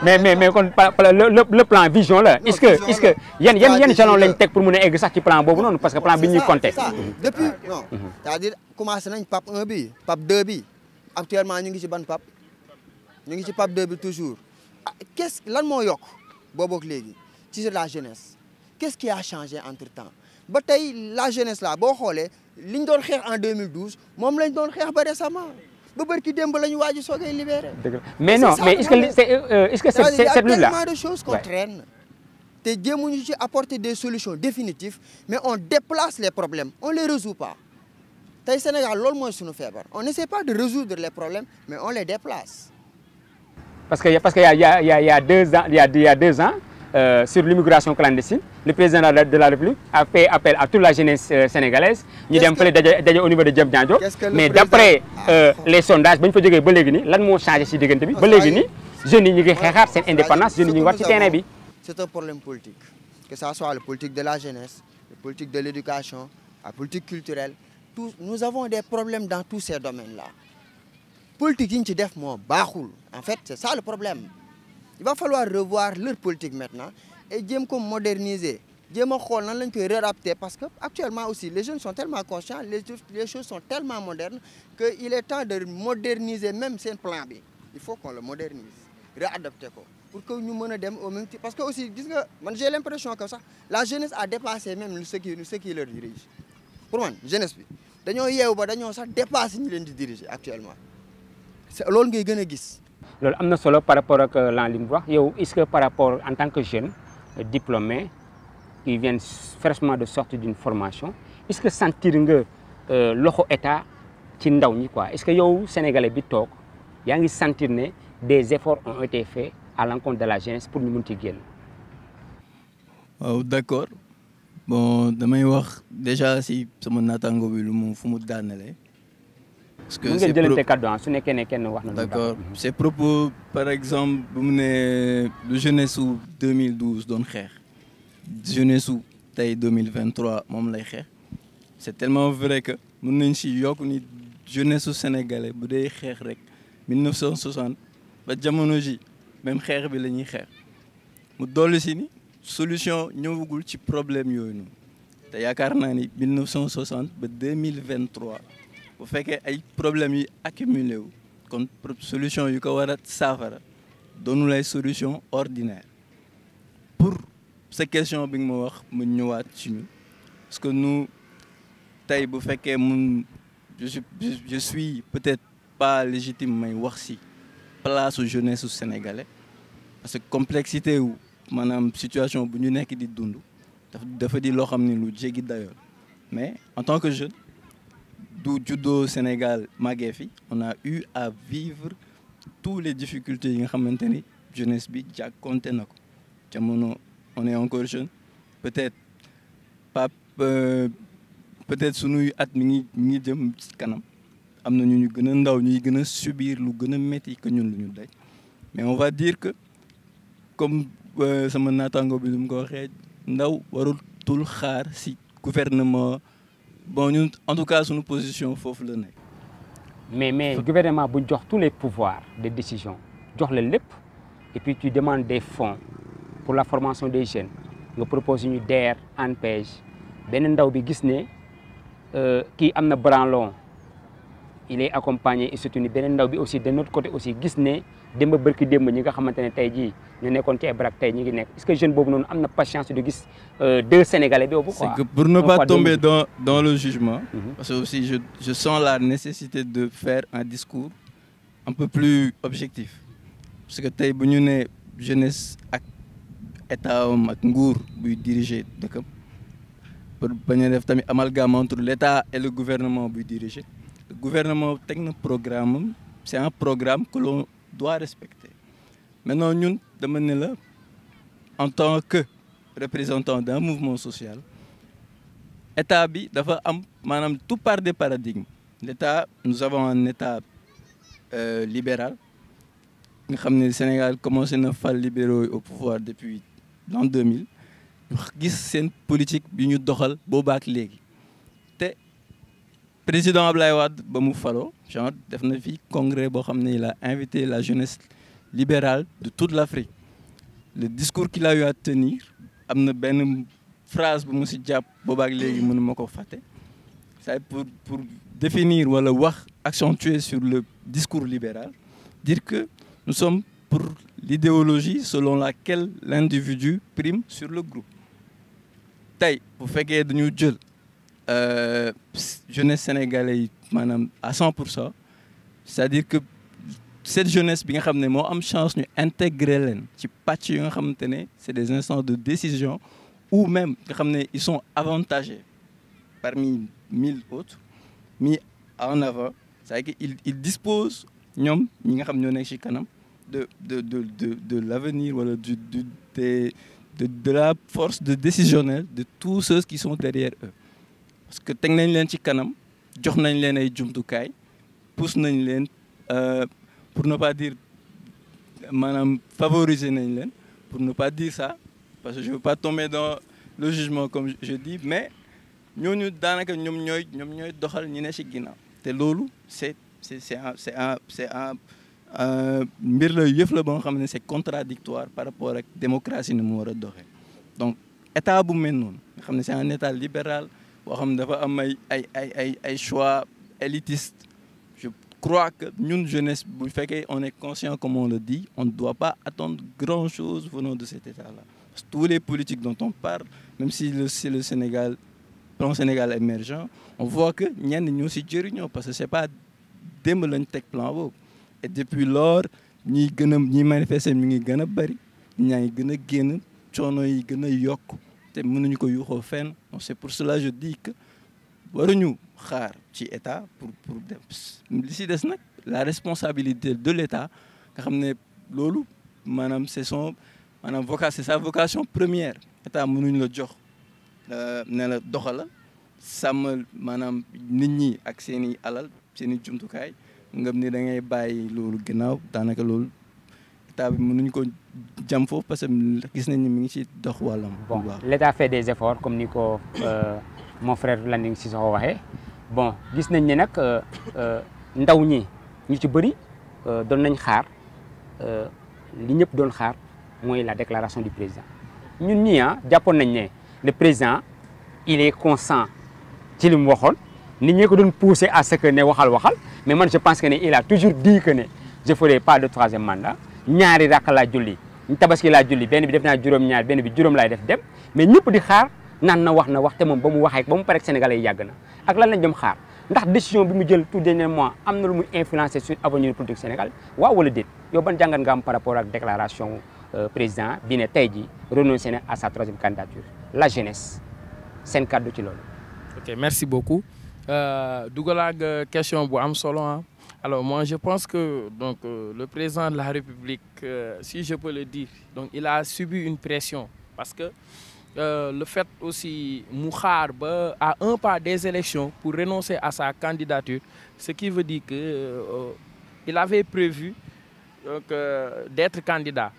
mais kon le plan vision là est-ce que yan jalon lañ teg pour mën a egg sax ci plan boobu noonu parce que plan bi ñuy compter. Depuis non c'est-à-dire commencé nañ PAP 1 bi PAP 2 bi actuellement ñu ngi ci ban PAP ñu ngi ci PAP 2 bi toujours lan moo yokk boobu ak léegi ci la jeunesse qu'est-ce qui a changé entre-temps ba tey la jeunesse là boo xoolee li ñu doon xeex en 2012 moom lañ doon xeex ba récemment ba barki démb la ñu waaj a soogay libéré. mais non mais est-ce que cette lutte là il y a tellement de choses qu'on traîne te jéemuñu ci apporter des solutions définitives mais on déplace les problèmes on les résout pas tey Sénégal loolu mooy suñu feebar on n'essaie pas de résoudre les problèmes mais on les déplace. parce que il y a 2 ans sur l'immigration clandestine le président de la République a fait appel à toute la jeunesse sénégalaise ñu dem fële daje au niveau de Diamniadio mais d'après les sondages ba ñu fa jógee ba léegi nii lan moo changé ci diggante bi ba léegi nii jeunes yi ñu ngi xeexaat seen indépendance jeunes yi ñu ngi war ci terrain bi. C'est un problème politique que ça soit la politique de la jeunesse la politique de l'éducation la politique culturelle tout nous avons des problèmes dans tous ces domaines-là politique yi ñu ci def moo baaxul en fait c'est ça le problème. Il va falloir revoir leur politique maintenant et jéem ko moderniser jéem a xool nan lañ koy réadapter parce que actuellement aussi les jeunes sont tellement conscients les choses sont tellement modernes que il est temps de moderniser même seen plan bi il faut qu'on le modernise réadapter ko pour que ñu mën a dem au même titre parce que aussi gis nga man j'ai l'impression que sax la jeunesse a dépassé même ce qui leur dirige pour man jeunesse bi dañoo yeewu ba dañoo sax dépassé ñi leen di diriger actuellement c'est loolu ngay gën a gis. loolu am na solo par rapport ak lan li mu wax yow est-ce que par rapport en tant que jeune diplômé qui vient fraîchement de sortir d'une formation est-ce que sentir nga loxo état ci ndaw ñi quoi est-ce que yow sénégalais bi toog yaa ngi sentir ne des efforts ont été faits à l'encontre de la jeunesse pour ñu mun ci génn. waaw d'accord bon damay wax déjà si sama naataango bi lu mu fu mu daanale. parce que ngeen jëlante kàddu su nekkee ne kenn wax na. d'accord ces propos par exemple bu mu ne lu jeunesse su 2012 doon xeex jeunesse su tey 2023 moom lay xeex c'est tellement vrai que mën nañ si yokk ni jeunesse su sénégalais bu dee xeex rek 1960 ba jamono ji même xeex bi la ñuy xeex mu dolli si ni solution ñëwagul ci problème yooyu noonu te yaakaar naa ni 1960 ba 2023. bu fekkee ay problèmes yi accumulé wu kon solution yu ko war a saafara doonul ay solution ordinaire pour sa question bi nga ma wax mu ñëwaat ci ñu parce que nous tey bu fekkee mun je suis peut-être pas légitime may wax ci place u jeunesse su sénégalais parce que complexité wu maanaam situation bu ñu nekk di dund dafa di loo xam ne lu jéggi dayoon mais en tant que jeune du juddoo Sénégal màggee fi on a eu à vivre toutes les difficultés yi nga xamante ni jeunesse bi jàkkoonte na ko jamono on est encore jeune peut-être pas peut-être sunuy at mi ngi jëm kanam am na ñu gën a ndaw ñuy gën a subir lu gën a métti que ñun lu ñu daj mais on va dire que comme sama naataango bi lu mu ko waxee ndaw warutul xaar ci gouvernement. Bon ñun en tout cas suñu position foofu la nekk. mais gouvernement bu jox tous les pouvoirs de décision jox la lépp et puis tu demandes des fonds pour la formation des jeunes nga propose ñu DER ANPEJ benn ndaw bi gis ne kii am na branlon il est accompagné et soutenu beneen ndaw bi aussi de notre côté aussi gis ne démb bërki démb ñi nga xamante ne tey jii ñu nekkoon ci Ebrak tey ñi ngi nekk est-ce que jeune boobu noonu am na patience de gis deux Sénégalais boobu quoi. C'est que pour ne pas tomber dans le jugement. Parce que aussi je sens la nécessité de faire un discours un peu plus objectif parce que tey bu ñu nee jeunesse ak état am ak nguur buy diriger dëkkam pour bañ a def tamit amalgame entre l'état et le gouvernement buy diriger le gouvernement teg na programme am c'est un programme que l'on doit respecter maintenant ñun dama ne la en tant que représentant d'un mouvement social état bi dafa am maanaam tout part des paradigmes l'état nous avons un état libéral nga xam ne Sénégal commencé na fal libéraux au pouvoir depuis l'an 2000 ñu gis seen politique bi ñu doxal boobaak léegi te président Ablaye Wade ba mu faloo genre def na fi congrès boo xam ne il a invité la jeunesse libérale de toute l'Afrique le discours qu'il a eu à tenir am na benn phrase bu mu si jàpp boobaak léegi mënu ma ko fàtte c'est pour définir wala wax accentuer sur le discours libéral dire que nous sommes pour l'idéologie selon laquelle l'individu prime sur le groupe tey bu fekkee dañu jël jeunesse sénégalaise maanaam à 100%, c'est-à-dire que cette jeunesse bi nga xam ne moo am chance ñu intégrer leen ci pàcc yi nga xamante ne c'est des instances de décision ou même nga xam ne ils sont avantagés parmi 1000 autres mis en avant, c'est-à-dire qu'ils disposent ñoom ñi nga xam ñoo nekk ci kanam de l'avenir wala de la force de décisionnelle de tous ceux qui sont derrière eux, parce que teg nañ leen ci kanam jox nañ leen ay jumtukaay pousse nañ leen pour ne pas dire maanaam favoriser nañ leen, pour ne pas dire ça parce que je veux pas tomber dans le jugement comme je dis, mais ñooñu daanaka ñoom ñooy doxal ñi ne ci ginnaaw te loolu c'est un mbir la yëf la ba nga xam ne c'est contradictoire par rapport ak démocratie ni mu war a doxee. Donc état bu mel noonu nga xam ne c'est un état libéral boo xam ne dafa am ay choix élitistes. Je crois que ñun jeunesse bu fekkee on est conscient comme on le dit, on ne doit pas attendre grand chose venant de cet état-là. Parce que tous les politiques dont on parle, même si c'est le Sénégal, plan Sénégal émergent, on voit que ñenn ñoo ci jëriñoo parce que c'est pas démb lañ teg plan boobu. Et depuis lors ñiy manifester mi ngi gën a bari, ñaa ngi gën a génn, coono yi gën a yokk te mënuñu ko yuuxoo fenn. Donc c'est pour cela je dis que waruñu xaar ci état pour dem li ci des nag la responsabilité de l'état nga xam ne loolu maanaam c'est sa vocation première. État mënuñ la jox ne la doxala sàmm maanaam nit ñi ak seeni alal seeni jumtukaay ngam ni da ngay bàyyi loolu gannaaw daanaka loolu état bi mënuñ ko jam foofu parce que gis nañ ni mi ngi ci dox wàllam. Bon, l'état fait des efforts comme ni ko mon frère Landing Sissoko waxee. Bon, gis nañ ne nag ndaw ñi ñu ci bëri doon nañ xaar li ñëpp doon xaar mooy la déclaration du président. ñun ñii jàppoon nañ ne le président il est conscient ci li mu waxoon nit ñi ko doon pousser à ce que ne waxal mais man je pense que ne il a toujours dit que ne je ferai pas de troisième mandat. ñaari rakk laa julli tabaski laa julli benn bi def naa juróom-ñaar benn bi juróom laay def dem mais ñëpp di xaar naan na wax te moom ba mu waxee ba mu pare Sénégalais yi yàgg na ak lan lañ dem xaar ndax décision bi mu jël tout dernièrement am na lu muy influencer sur avenir politique Sénégal waaw wala déet yow ban jàngat nga am par rapport ak déclaration président bi ne tey jii renoncé na à sa troisième candidature la jeunesse seen kàddu ci loolu. Ok, merci beaucoup. Dugalaat nga question bu am solo ah. Alors moi je pense que donc le président de la République, si je peux le dire, donc il a subi une pression parce que le fait aussi mu xaar ba à un pas des élections pour renoncer à sa candidature, ce qui veut dire que il avait prévu donc d'être candidat.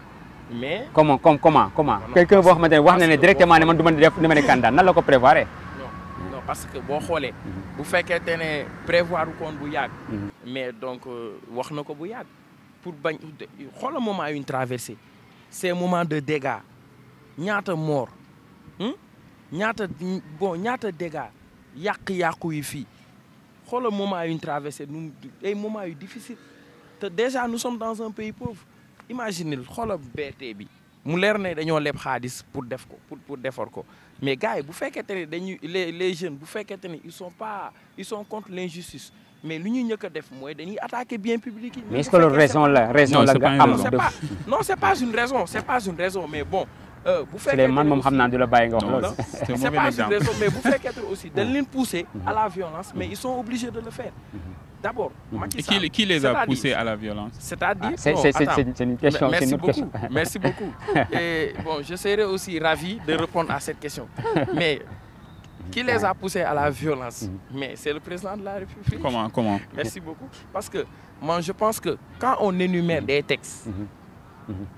Mais comment quelqu'un boo xamante ne wax na ne directement ne man du ma def ni ma ne candidat nan la ko prévoir. Non parce que boo xoolee bu fekkente ne prévoir koon bu yàgg mais donc wax na ko bu yàgg pour bañ xoola moment yu ñu traversé ces moments de dégâts ñaata mort ñaata dégâts yàqu yi fii xoola moment yu ñu traversé nu ay moments yu difficile te déjà nous sommes dans un pays pauvre. Imaginez xoola BRT bi mu leer ne dañoo leb xaalis pour def ko pour defar ko mais gars yi bu fekkente ne dañuy les jeunes bu fekkente ne ils sont contre l'injustice mais lu ñuy njëkk a def mooy dañuy attaquer bien public yi. mais est-ce que loolu raison la nga am. non c'est pas une raison mais bon. bu fekkee man moom xam naa du la bàyyi nga wax loolu. c'est pas une raison mais bu fekkee aussi dañ leen pousser à la violence mais ils sont obligés de le faire. D'abord, Macky Sall, qui les a poussés à la violence? C'est-à-dire, c'est une question. Merci beaucoup. Et bon, je serais aussi ravi de répondre à cette question. Mais qui les a poussés à la violence? Mais c'est le président de la République. Comment? Merci beaucoup. Parce que moi, je pense que quand on énumère des textes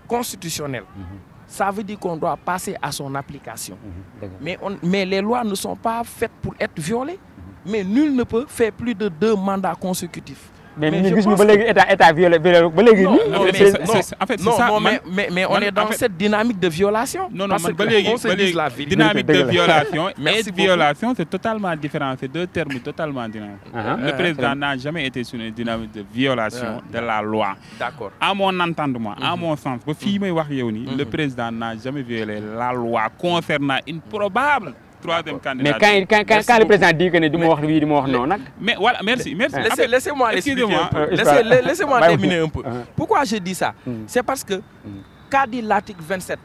constitutionnels, ça veut dire qu'on doit passer à son application. Mais les lois ne sont pas faites pour être violées. Mais nul ne peut faire plus de 2 mandats consécutifs. Mais ñu gis ñu ba léegi état violé ba léegi mais on est dans cette dynamique de violation. Non, ba léegi dynamique de violation et violation c'est totalement différent, c'est 2 termes totalement différents. Le président n'a jamais été sur une dynamique de violation de la loi. D'accord. À mon entendement, à mon sens, ba fii may wax yow ni le président n'a jamais violé la loi concernant une probable troisième Mais candidature. quand le président dit que ne du ma wax oui du ma wax non nag. Mais voilà, merci. Laissez-moi expliquer un peu. Laissez-moi terminer un peu. Pourquoi je dis ça? C'est parce que, qu'a dit l'article 27,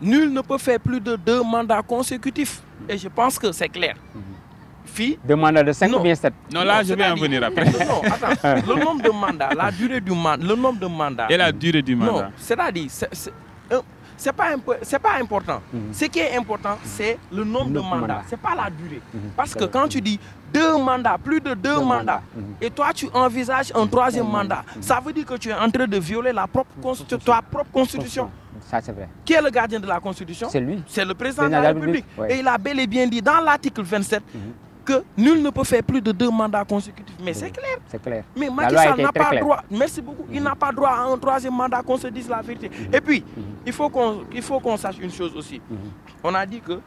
nul ne peut faire plus de 2 mandats consécutifs. Et je pense que c'est clair. Deux mandats de 5 ou bien 7? Non, là, je vais en venir après. Non, attends. Le nombre de mandats, la durée du mandat, le nombre de mandats. Et la durée du mandat. Non, c'est-à-dire, c'est pas important. Ce qui est important, c'est le nombre de mandats. C'est pas la durée. Parce que quand tu dis 2 mandats, plus de 2 mandats, et toi tu envisages un 3e mandat, ça veut dire que tu es en train de violer ta propre constitution. Ça, c'est vrai. Qui est le gardien de la constitution? C'est lui. C'est le président de la République. Ouais. Et il a bel et bien dit dans l'article 27 que nul ne peut faire plus de 2 mandats consécutifs. Mais c'est clair. C'est clair. Mais Macky Sall n'a pas droit. Merci beaucoup. Il n'a pas droit à un 3e mandat, qu'on se dise la vérité. Et puis, il faut qu'on sache une chose aussi. On a dit que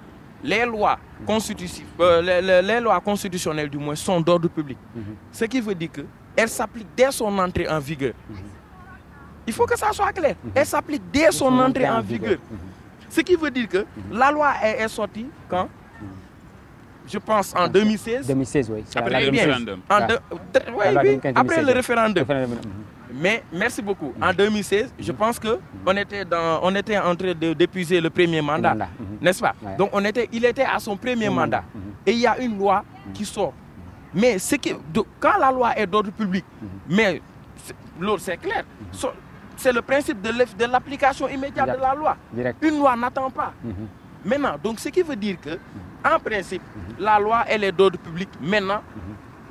les lois constitutives, les lois constitutionnelles du moins, sont d'ordre public. Ce qui veut dire qu'elles s'appliquent dès son entrée en vigueur. Il faut que ça soit clair. Elles s'appliquent dès son entrée en vigueur. Ce qui veut dire que la loi est sortie quand? Je pense en 2016. 2016, oui. Après le référendum. Oui, après le référendum. Mais merci beaucoup. En 2016, je pense que on était en train d'épuiser le premier mandat, n'est-ce pas? Ouais. Donc il était à son premier mandat. Et il y a une loi qui sort. Mais quand la loi est d'ordre public, mais l'autre c'est clair. C'est le principe de l'application immédiate de la loi. Direct. Une loi n'attend pas. Maintenant, donc ce qui veut dire que, en principe, la loi, elle est d'ordre public. Maintenant,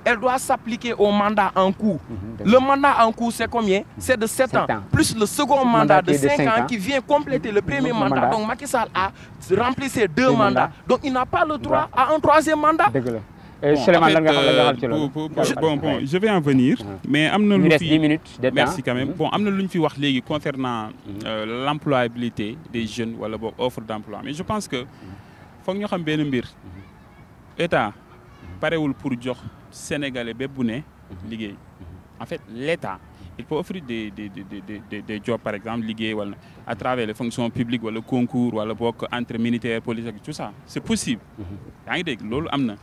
elle doit s'appliquer au mandat en cours. Le mandat en cours, c'est combien? C'est de 7 ans. Plus le second mandat de 5 ans qui vient compléter le premier mandat. Donc Macky Sall a rempli ses 2 mandats. Donc il n'a pas le droit à un 3e mandat. Bon, je vais en venir. Mais il reste 10 minutes de temps. Merci quand même. Bon, am na lu ñu fi wax léegi concernant l'employabilité des jeunes wala boog offre d'emploi. Mais je pense que foog ñu xam benn mbir. État parewul pour jox Sénégalais bépp bu ne liggéey. En fait, l'État, il peut offrir des jobs, par exemple, liggéey wala à travers les fonctions publiques wala concours wala boog entre militaires, politiques, tout ça. C'est possible. Yaa ngi dégg loolu am na.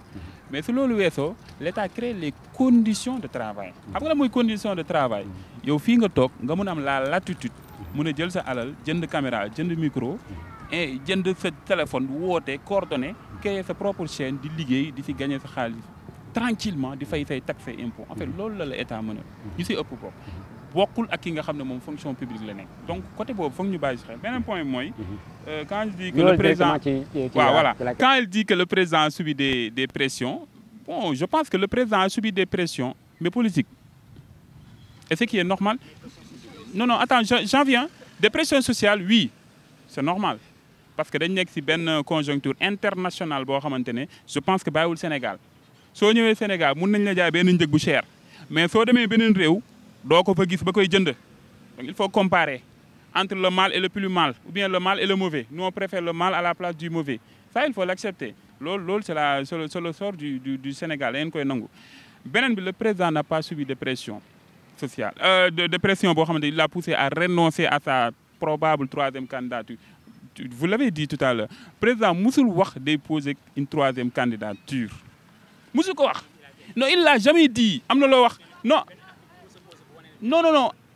Mais si loolu weesoo l'État crée les conditions de travail. Xam nga la mooy condition de travail. Yow fii nga toog nga mun a am la latitude mun a jël sa alal jënd caméra jënd micro et jënd sa téléphone woote coordonné créer sa propre chaîne di liggéey di fi gagner sa xaalis tranquillement di fay say taxes et impôts. En fait loolu la État mën a ñu si ëpp bokkul ak ki nga xam ne moom fonction publique la nekk. Donc côté boobu foog ñu bàyyi si xel. Beneen point mooy quand je dis que le président quand il dit que le président a subi des pressions, bon, je pense que le président a subi des pressions mais politiques. Et ce qui est normal. Non, attends, j'en viens. Des pressions sociales, oui, c'est normal. Parce que dañ nekk si benn conjoncture internationale boo xamante ne je pense que bàyyiwul Sénégal. Soo ñëwee Sénégal mun nañ la jaay benn njëg bu cher mais soo demee beneen réew doo ko fa gis ba koy jënd. Donc il faut comparer entre le mal et le plus mal ou bien le mal et le mauvais. Nous on préfère le mal à la place du mauvais. Ça il faut l'accepter. Loolu c'est le sort du Sénégal dañ koy nangu. Beneen bi le président n'a pas subi de pression sociale de pression boo xamante il l'a poussé à renoncer à sa probable 3e candidature. Vous l'avez dit tout à l'heure. Président musul wax day poser une 3e candidature. Musul ko wax. Non, il l'a jamais dit. Am na loo wax. Non.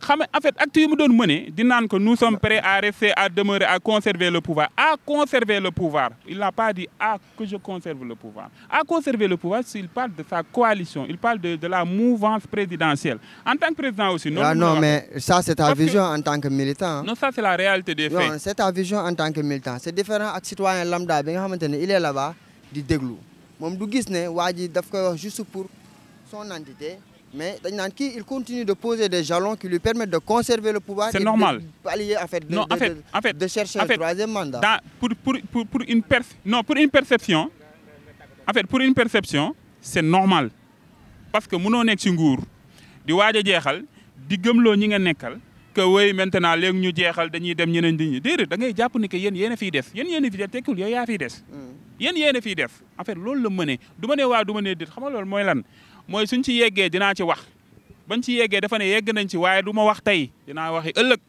Xam nga en fait acte yi mu doon mëne di naan que nous sommes prêts à rester, à demeurer, à conserver le pouvoir. À conserver le pouvoir. Il n'a pas dit que je conserve le pouvoir. À conserver le pouvoir, il parle de sa coalition, il parle de la mouvance présidentielle. En tant que président aussi. Non, mais ça c'est ta vision en tant que militant. Non, ça c'est la réalité des faits. Non, c'est ta vision en tant que militant. C'est différent ak citoyen lambda bi nga xamante ne il est là-bas di déglu. Moom du gis ne waa ji daf koy wax juste pour son entité. Mais il continue de poser des jalons qui lui permettent de conserver le pouvoir. C'est normal. De pallier en fait, de chercher le 3e mandat. Pour une perception, en fait, pour une perception, c'est normal. Parce que mënoo nekk ci nguur di waaj a jeexal di gëmloo ñi nga nekkal que oui maintenant léegi ñu jeexal dañuy dem ñeneen di déedéet da ngay jàpp ni que yéen yéen a fiy des yéen a fiy des tekkul yow yaa fiy des. yéen a fiy des en fait loolu la mëne du ma ne waa du ma ne déet xam nga loolu mooy lan. Mooy suñ ci yeggee dinaa ci wax bañ ci yeggee dafa ne yegg nañ ci waaye du ma wax tey dinaa waxi ëllëg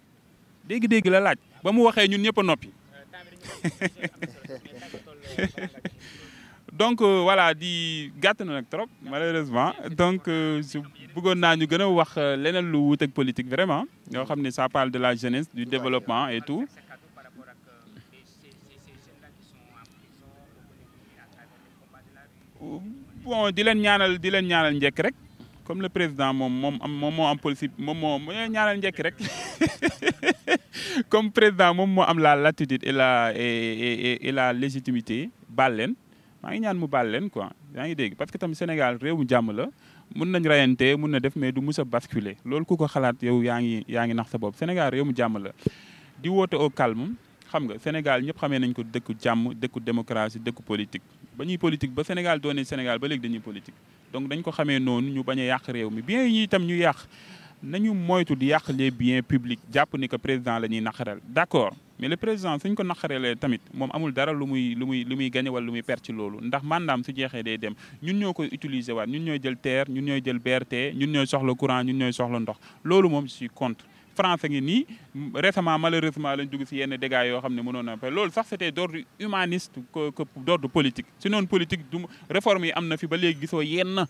dégg-dégg la laaj ba mu waxee ñun ñëpp a noppi. donc voilà di gàtt na nag trop malheureusement donc je bëggoon naa ñu gën a wax leneen lu wuuteeg politique vraiment yoo xam ne ça parle de la jeunesse du développement et tout. Bon di leen ñaanal njëkk rek comme le président moom moo am politique moom moo ñaanal njëkk rek comme président moom moo am la latitude et la légitimité baal leen maa ngi ñaan mu baal leen quoi yaa ngi dégg parce que tamit Sénégal réew mu jàmm la mun nañ rayante mun na def mais du mus a basculer loolu ku ko xalaat yow yaa ngi nax sa bopp Sénégal réew mu jàmm la di woote au calme xam nga Sénégal ñëpp xamee nañ ko dëkku jàmm dëkku démocratie dëkku politique ba ñuy politique ba Sénégal doone Sénégal ba léegi dañuy politique donc dañ ko xamee noonu ñu bañ a yàq réew mi bien yi itam ñu yàq nañu moytu di yàq les biens publics jàpp ni que président la ñuy naqaral d'accord mais le président suñ ko naqaralee tamit moom amul dara lu muy gagné wala lu muy perte ci loolu ndax mandaam su jeexee day dem ñun ñoo koy utiliser waat ñun ñooy jël terre ñun ñooy jël BRT ñun ñooy soxla courant ñun ñooy soxla ndox loolu moom je suis contre France ngi nii récemment malheureusement lañ dugg si yenn dégâts yoo xam ne mënoon na loolu sax c'était d'ordre humaniste que d'ordre politique si noonu politique du réforme yi am na fi ba léegi gisoo yenn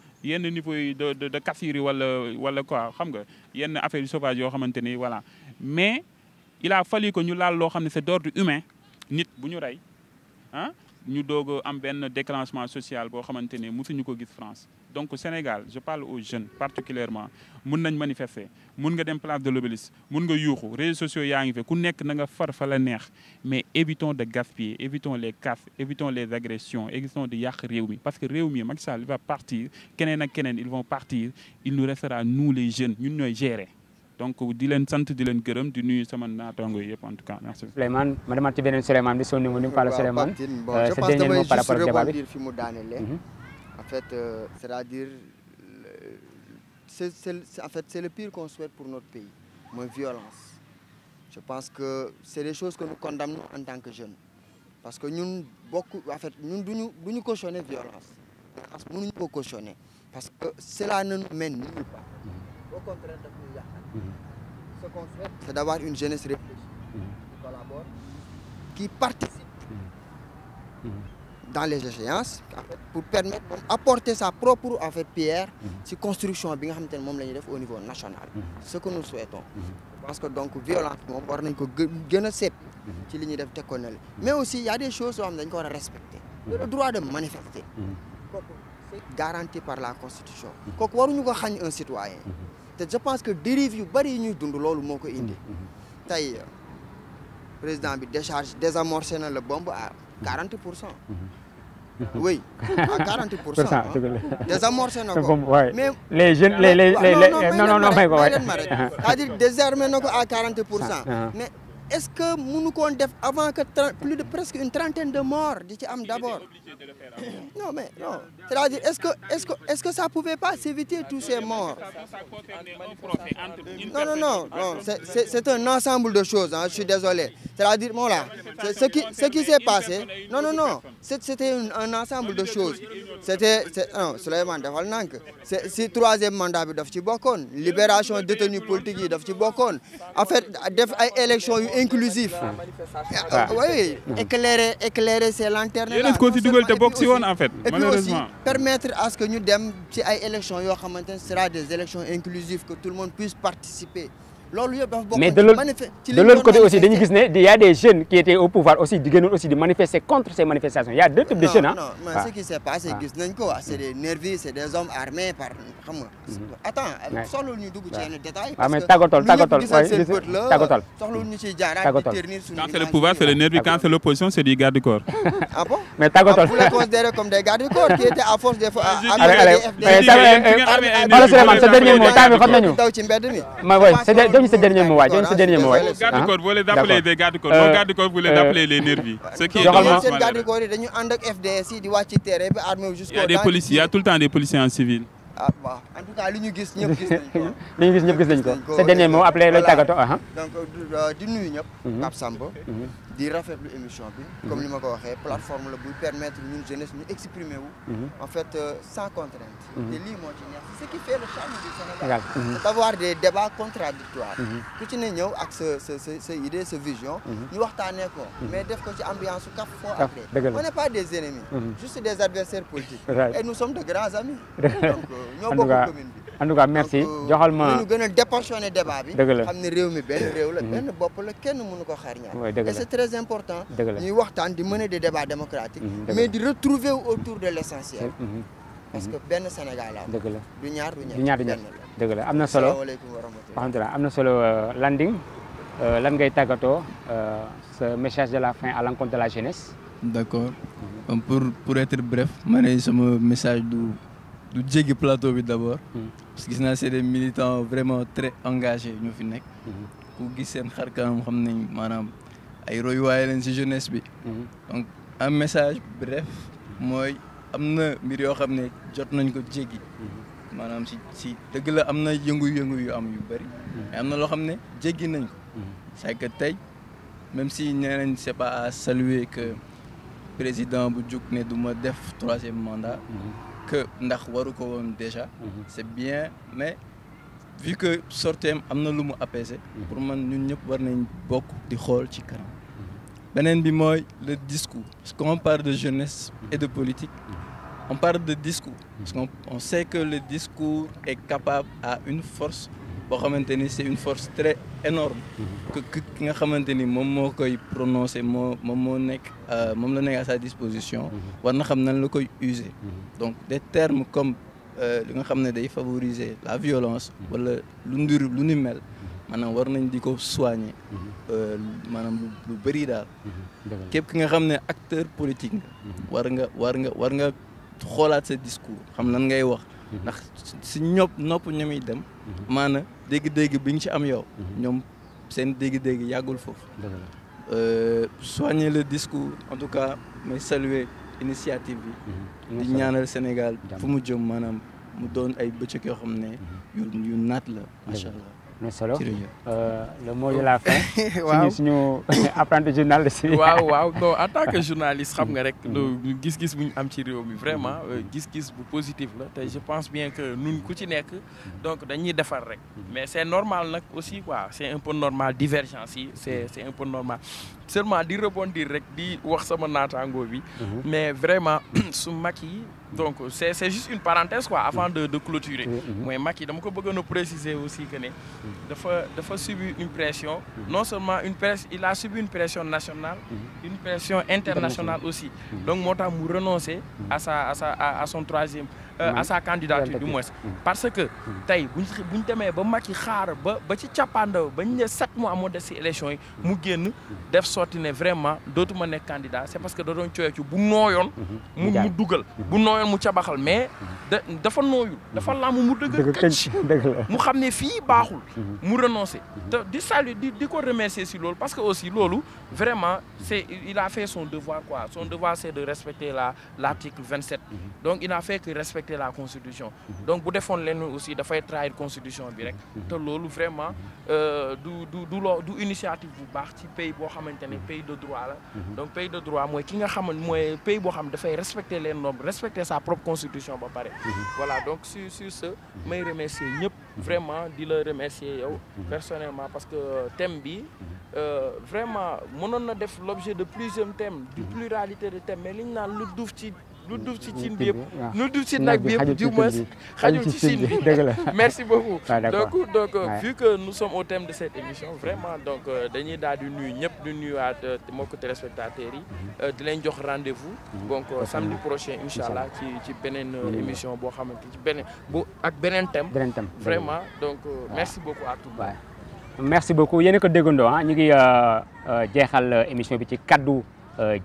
niveau yi de cassure yi wala quoi xam nga yenn affaire yu sauvage yoo xamante ni voilà mais il a fallu que ñu laal loo xam ne c'est d'ordre humain nit bu ñu rey ah ñu doog a am benn déclenchement social boo xamante ne mosuñu ko gis France donc Sénégal je parle aux jeunes particulièrement mun nañ manifester mun nga dem place de l'Obélisque mun nga yuuxu réseaux sociaux yaa ngi fi ku nekk na nga far fa la neex mais évitons de gaspiller évitons les casses évitons les agressions évitons de yàq réew mi parce que réew mi Macky Sall il va partir keneen ak keneen ils vont partir il nous restera nous les jeunes ñun ñooy gérer donc di leen sant di leen gërëm di nuyu sama naataango yëpp en tout cas merci. Souleymane ma demaat ci beneen Souleymane di sonn mu Palla Souleymane. je pense que damay juste rebondir fi mu daanelee. En fait, c'est-à-dire, c'est le pire qu'on souhaite pour notre pays, moins violence. Je pense que c'est des choses que nous condamnons en tant que jeunes. Parce que nous, nous cautionner violence. Nous ne cautionner. Parce que cela ne nous mène nulle part. Au contraire de nous. Ce qu'on souhaite, c'est d'avoir une jeunesse réfléchie, qui collabore, qui participe dans les échéances en fait, pour permettre d'apporter sa propre en fait, pierre ci construction bi nga xamante ne moom la ñuy def au niveau national. Ce que nous souhaitons. Je pense que donc violence moom war nañ ko gën a seet ci li ñuy def teg ko ne mais aussi il y a des choses yoo xam ne dañ ko war a respecter. Le droit de manifester. kooku c'est garanti par la constitution. kooku waruñu ko xañ un citoyen. te je pense que dérive yu bari yi ñuy dund loolu moo ko indi. tey président bi désamorcé na la bombe à 40%. Oui, à 40%. Désamorcé na ko. Mais les jeunes non c'est-à-dire désarmé na ko à 40%. Mais est-ce que mënu ko def avant que plus de presque une trentaine de morts di ci am d'abord. Non mais non, c'est-à-dire est-ce que ça pouvait pas s'éviter tous ces morts. Non, c'est un ensemble de choses je suis désolé. C'est-à-dire voilà, ce qui s'est passé. Non, c'était un ensemble de choses. Non, Souleymane defal nank. Si troisième mandat bi daf ci bokkoon, libération détenus politiques yi daf ci bokkoon. En fait, def ay élections yu inclusif. Oui, éclairer ces lanternes-là. te bokk ci woon en fait malheureusement. Et puis aussi permettre à ce que ñu dem ci ay élections yoo xamante ne sera des élections inclusives que tout le monde puisse participer. Mais de l'autre côté aussi dañu gis ne il y a des jeunes qui étaient au pouvoir aussi di gënoon aussi di manifester contre ces manifestations. Il y a deux types de jeunes Non, mais ce qui s'est passé gis nañ ko c'est des nervis, c'est des hommes armés par xam nga. Attends, soxla ñu dugg ci yenn détails. Mais tàggatol soxla ñu ci jaaraat di ternir suñu. Quand c'est le pouvoir, c'est le nervi, quand c'est l'opposition, c'est du garde du corps. Ah bon? Mais tàggatol vous les considérez comme des gardes du corps qui étaient à force des fois Palla Souleymane sa dernier mot temps bi xam nañu. daw ci mbedd mi. C'est dernier mot garde corps, vous les appelez des garde corps. Nos garde corps, vous les appelez les nervis. Ce qui est garde corps dañu ànd ak FDS yi di wàcc ci terrain bi armé jusqu'au il y a des policiers, il y a tout le temps des policiers en civil. ah waaw en tout cas li ñu gis ñëpp gis nañ ko. li ñu gis ñëpp gis nañ ko. sa dernier mot après lay tàggatoo. donc di nuyu ñëpp. Pape Samba. di rafetlu émission bi. comme ni ma ko waxee plateforme la buy permettre ñun jeunesse ñu exprimer wu. en fait sans contrainte. te lii moo ci neex c'est ce qui fait le charme du Sénégal. c'est d'avoir des débats contradictoires. ku ci ne ñëw ak sa idée sa vision. ñu waxtaanee ko. mais def ko ci ambiance su kaf foo après. on n'est pas des ennemis. juste des adversaires politiques. et nous sommes de grands amis. donc ñoo bokk commune bi. en tout cas merci joxal ma ñu gën a dépassionné débat bi. dëgg la xam ne réew mi benn réew la benn bopp la kenn mënu ko xaar ñaar. dëgg la et c'est très important. dëgg la ñuy waxtaan di mener des débats démocratiques. mais di retrouver autour de l'essentiel. parce que benn Sénégal la. dëgg la du ñaar du ñett. du ñaar du ñett dëgg la am na solo. asalaamaaleykum wa rahmatulah. alhamdulilah am na solo Landing lan ngay tàggatoo ce message de la fin à l'encontre de la jeunesse. D'accord. Pour être bref ma ne sama message du jéggi plateau bi d'abord. parce que gis naa c'est des militants vraiment très engagés ñu fi nekk. ku gis seen xar kanam xam nañ maanaam ay royuwaay leen ci jeunesse bi. donc un message bref mooy am na mbir yoo xam ne jot nañ ko jéggi. maanaam si dëgg la am na yëngu-yëngu yu am yu bari. mais am na loo xam ne jéggi nañ ko. c'est que tey même si nee nañ c'est pas à saluer que président bu jug ne du ma def 3e mandat. que ndax waru ko woon déjà. c'est bien mais vu que sorteem am na lu mu apaisé. pour man ñun ñëpp war nañ bokk di xool ci kanam. beneen bi mooy le discours parce qu'on parle de jeunesse et de politique. on parle de discours parce qu'on sait que le discours est capable à une force boo xamante ni c'est une force très énorme que ki nga xamante ni moom moo koy prononcer moom la nekk à sa disposition war na xam nan la koy user donc des termes comme li nga xam ne day favoriser la violence wala lu ni mel maanaam war nañ di ko soigner maanaam lu bëri daal képp ki nga xam ne acteur politique nga war nga xoolaat sa discours xam nan ngay wax ndax si nopp ñoom dem maana dégg-dégg bi nga ci am yow ñoom seen dégg-dégg yàggul foofu soigner le discours en tout cas may saluer initiative bi di ñaanal Sénégal fu mu jëm maanaam mu doon ay bëccëg yoo xam ne yu naat la macha allah. am na solo le mot de la fin. waaw suñu apprenti journaliste. waaw non en tant que journaliste xam nga rek gis-gis bu ñu am ci réew mi vraiment gis-gis bu positif la te je pense bien que nun ku ci nekk donc dañuy defar rek mais c'est normal nag aussi quoi c'est un peu normal divergence yi c'est un peu normal seulement di rebondir rek di wax sama naataango bi mais vraiment su Macky donc c'est juste une parenthèse quoi avant de clôturer mooy Macky dama ko bëggoon a préciser aussi que ne dafa subir une pression non seulement il a subi une pression nationale une pression internationale aussi donc moo tax mu renoncer à son troisième à sa candidature du moins parce que tey buñ demee ba Macky xaar ba ci cappaandaw bañ ne 7 mois moo des ci élection yi mu génn def sorti ne vraiment dootuma nekk candidat c'est parce que da doon coyeecu bu nooyoon mu dugal bu nooyoon mu cabaxal mais dafa nooyul dafa lamb mu dëgg këcc mu xam ne fii baaxul mu renoncer te di saluer di ko remercier ci loolu parce que aussi loolu vraiment il a fait son devoir quoi son devoir c'est de respecter l'article 27 donc il a fait que respecter la constitution donc bu defoon leen aussi dafay trahir constitution bi rek te loolu vraiment du initiative bu baax ci pays boo xamante ne pays de droit la donc pays de droit mooy ki nga xamante mooy pays boo xam dafay respecter les normes respecter sa propre constitution ba pare voilà donc sur ce may remercier ñëpp vraiment di la remercier yow personnellement parce que thème bi vraiment mënoon na def l'objet de plusieurs thèmes de pluralité de thèmes mais liñ naan lu duuf ci cin bi yëpp lu duuf ci nag bi yëpp du moins xajul ci cin bi merci beaucoup donc vu que nous sommes au thème de cette émission vraiment donc dañuy daal di nuyu ñëpp di nuyuwaat mbokku téléspectateurs yi di leen jox rendez-vous donc samedi prochain inchallah ci beneen émission boo xamante ci beneen ak beneen thème vraiment donc merci beaucoup à tout le monde merci beaucoup yéen a ko déggandoo ñu ngi jeexal émission bi ci kaddu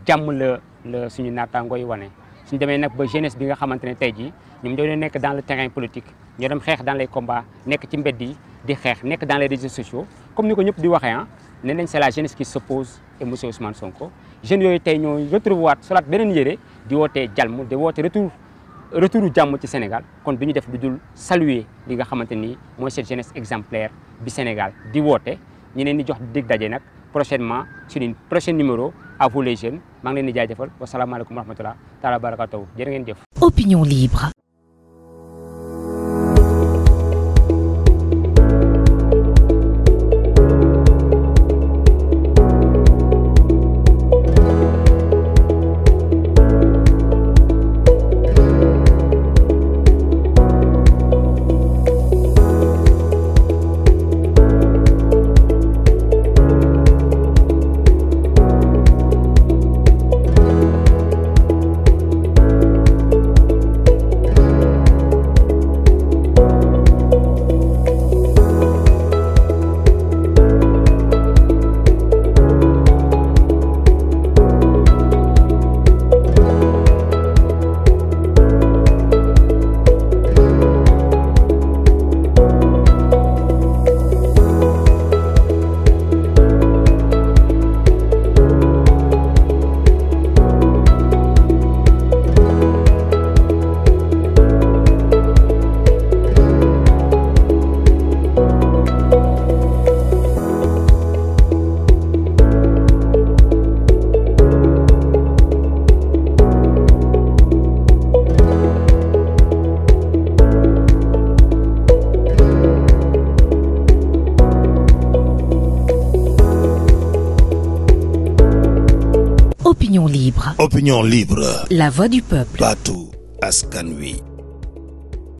jàmm la suñu naataangoo yi wane suñu demee nag ba jeunesse bi nga xamante ne tey jii ñoom ñoo nekk dans le terrain politique ñoo dem xeex dans les combats nekk ci mbedd yi di xeex nekk dans les réseaux sociaux comme ni ko ñëpp di waxee nee nañ c'est la jeunesse qui s'oppose et monsieur Ousmane Sonko jeunes yooyu tey ñoo retrouver waat solaat beneen yére di wootee jàmm di woote retour retouru jàmm ci Sénégal kon duñu def lu dul saluer li nga xamante ni mooy cette jeunesse exemplaire bi Sénégal di woote ñu leen di jox dig daje nag prochainement sur une prochaine numéro à vous les jeunes maa ngi leen di jaajëfal wasalaamaaleykum wa rahmatulah taala barakatuhu jërë ngeen jëf. Opinion libre. Opinion libre. Opinion libre. La voix du peuple. Baatu askan wi.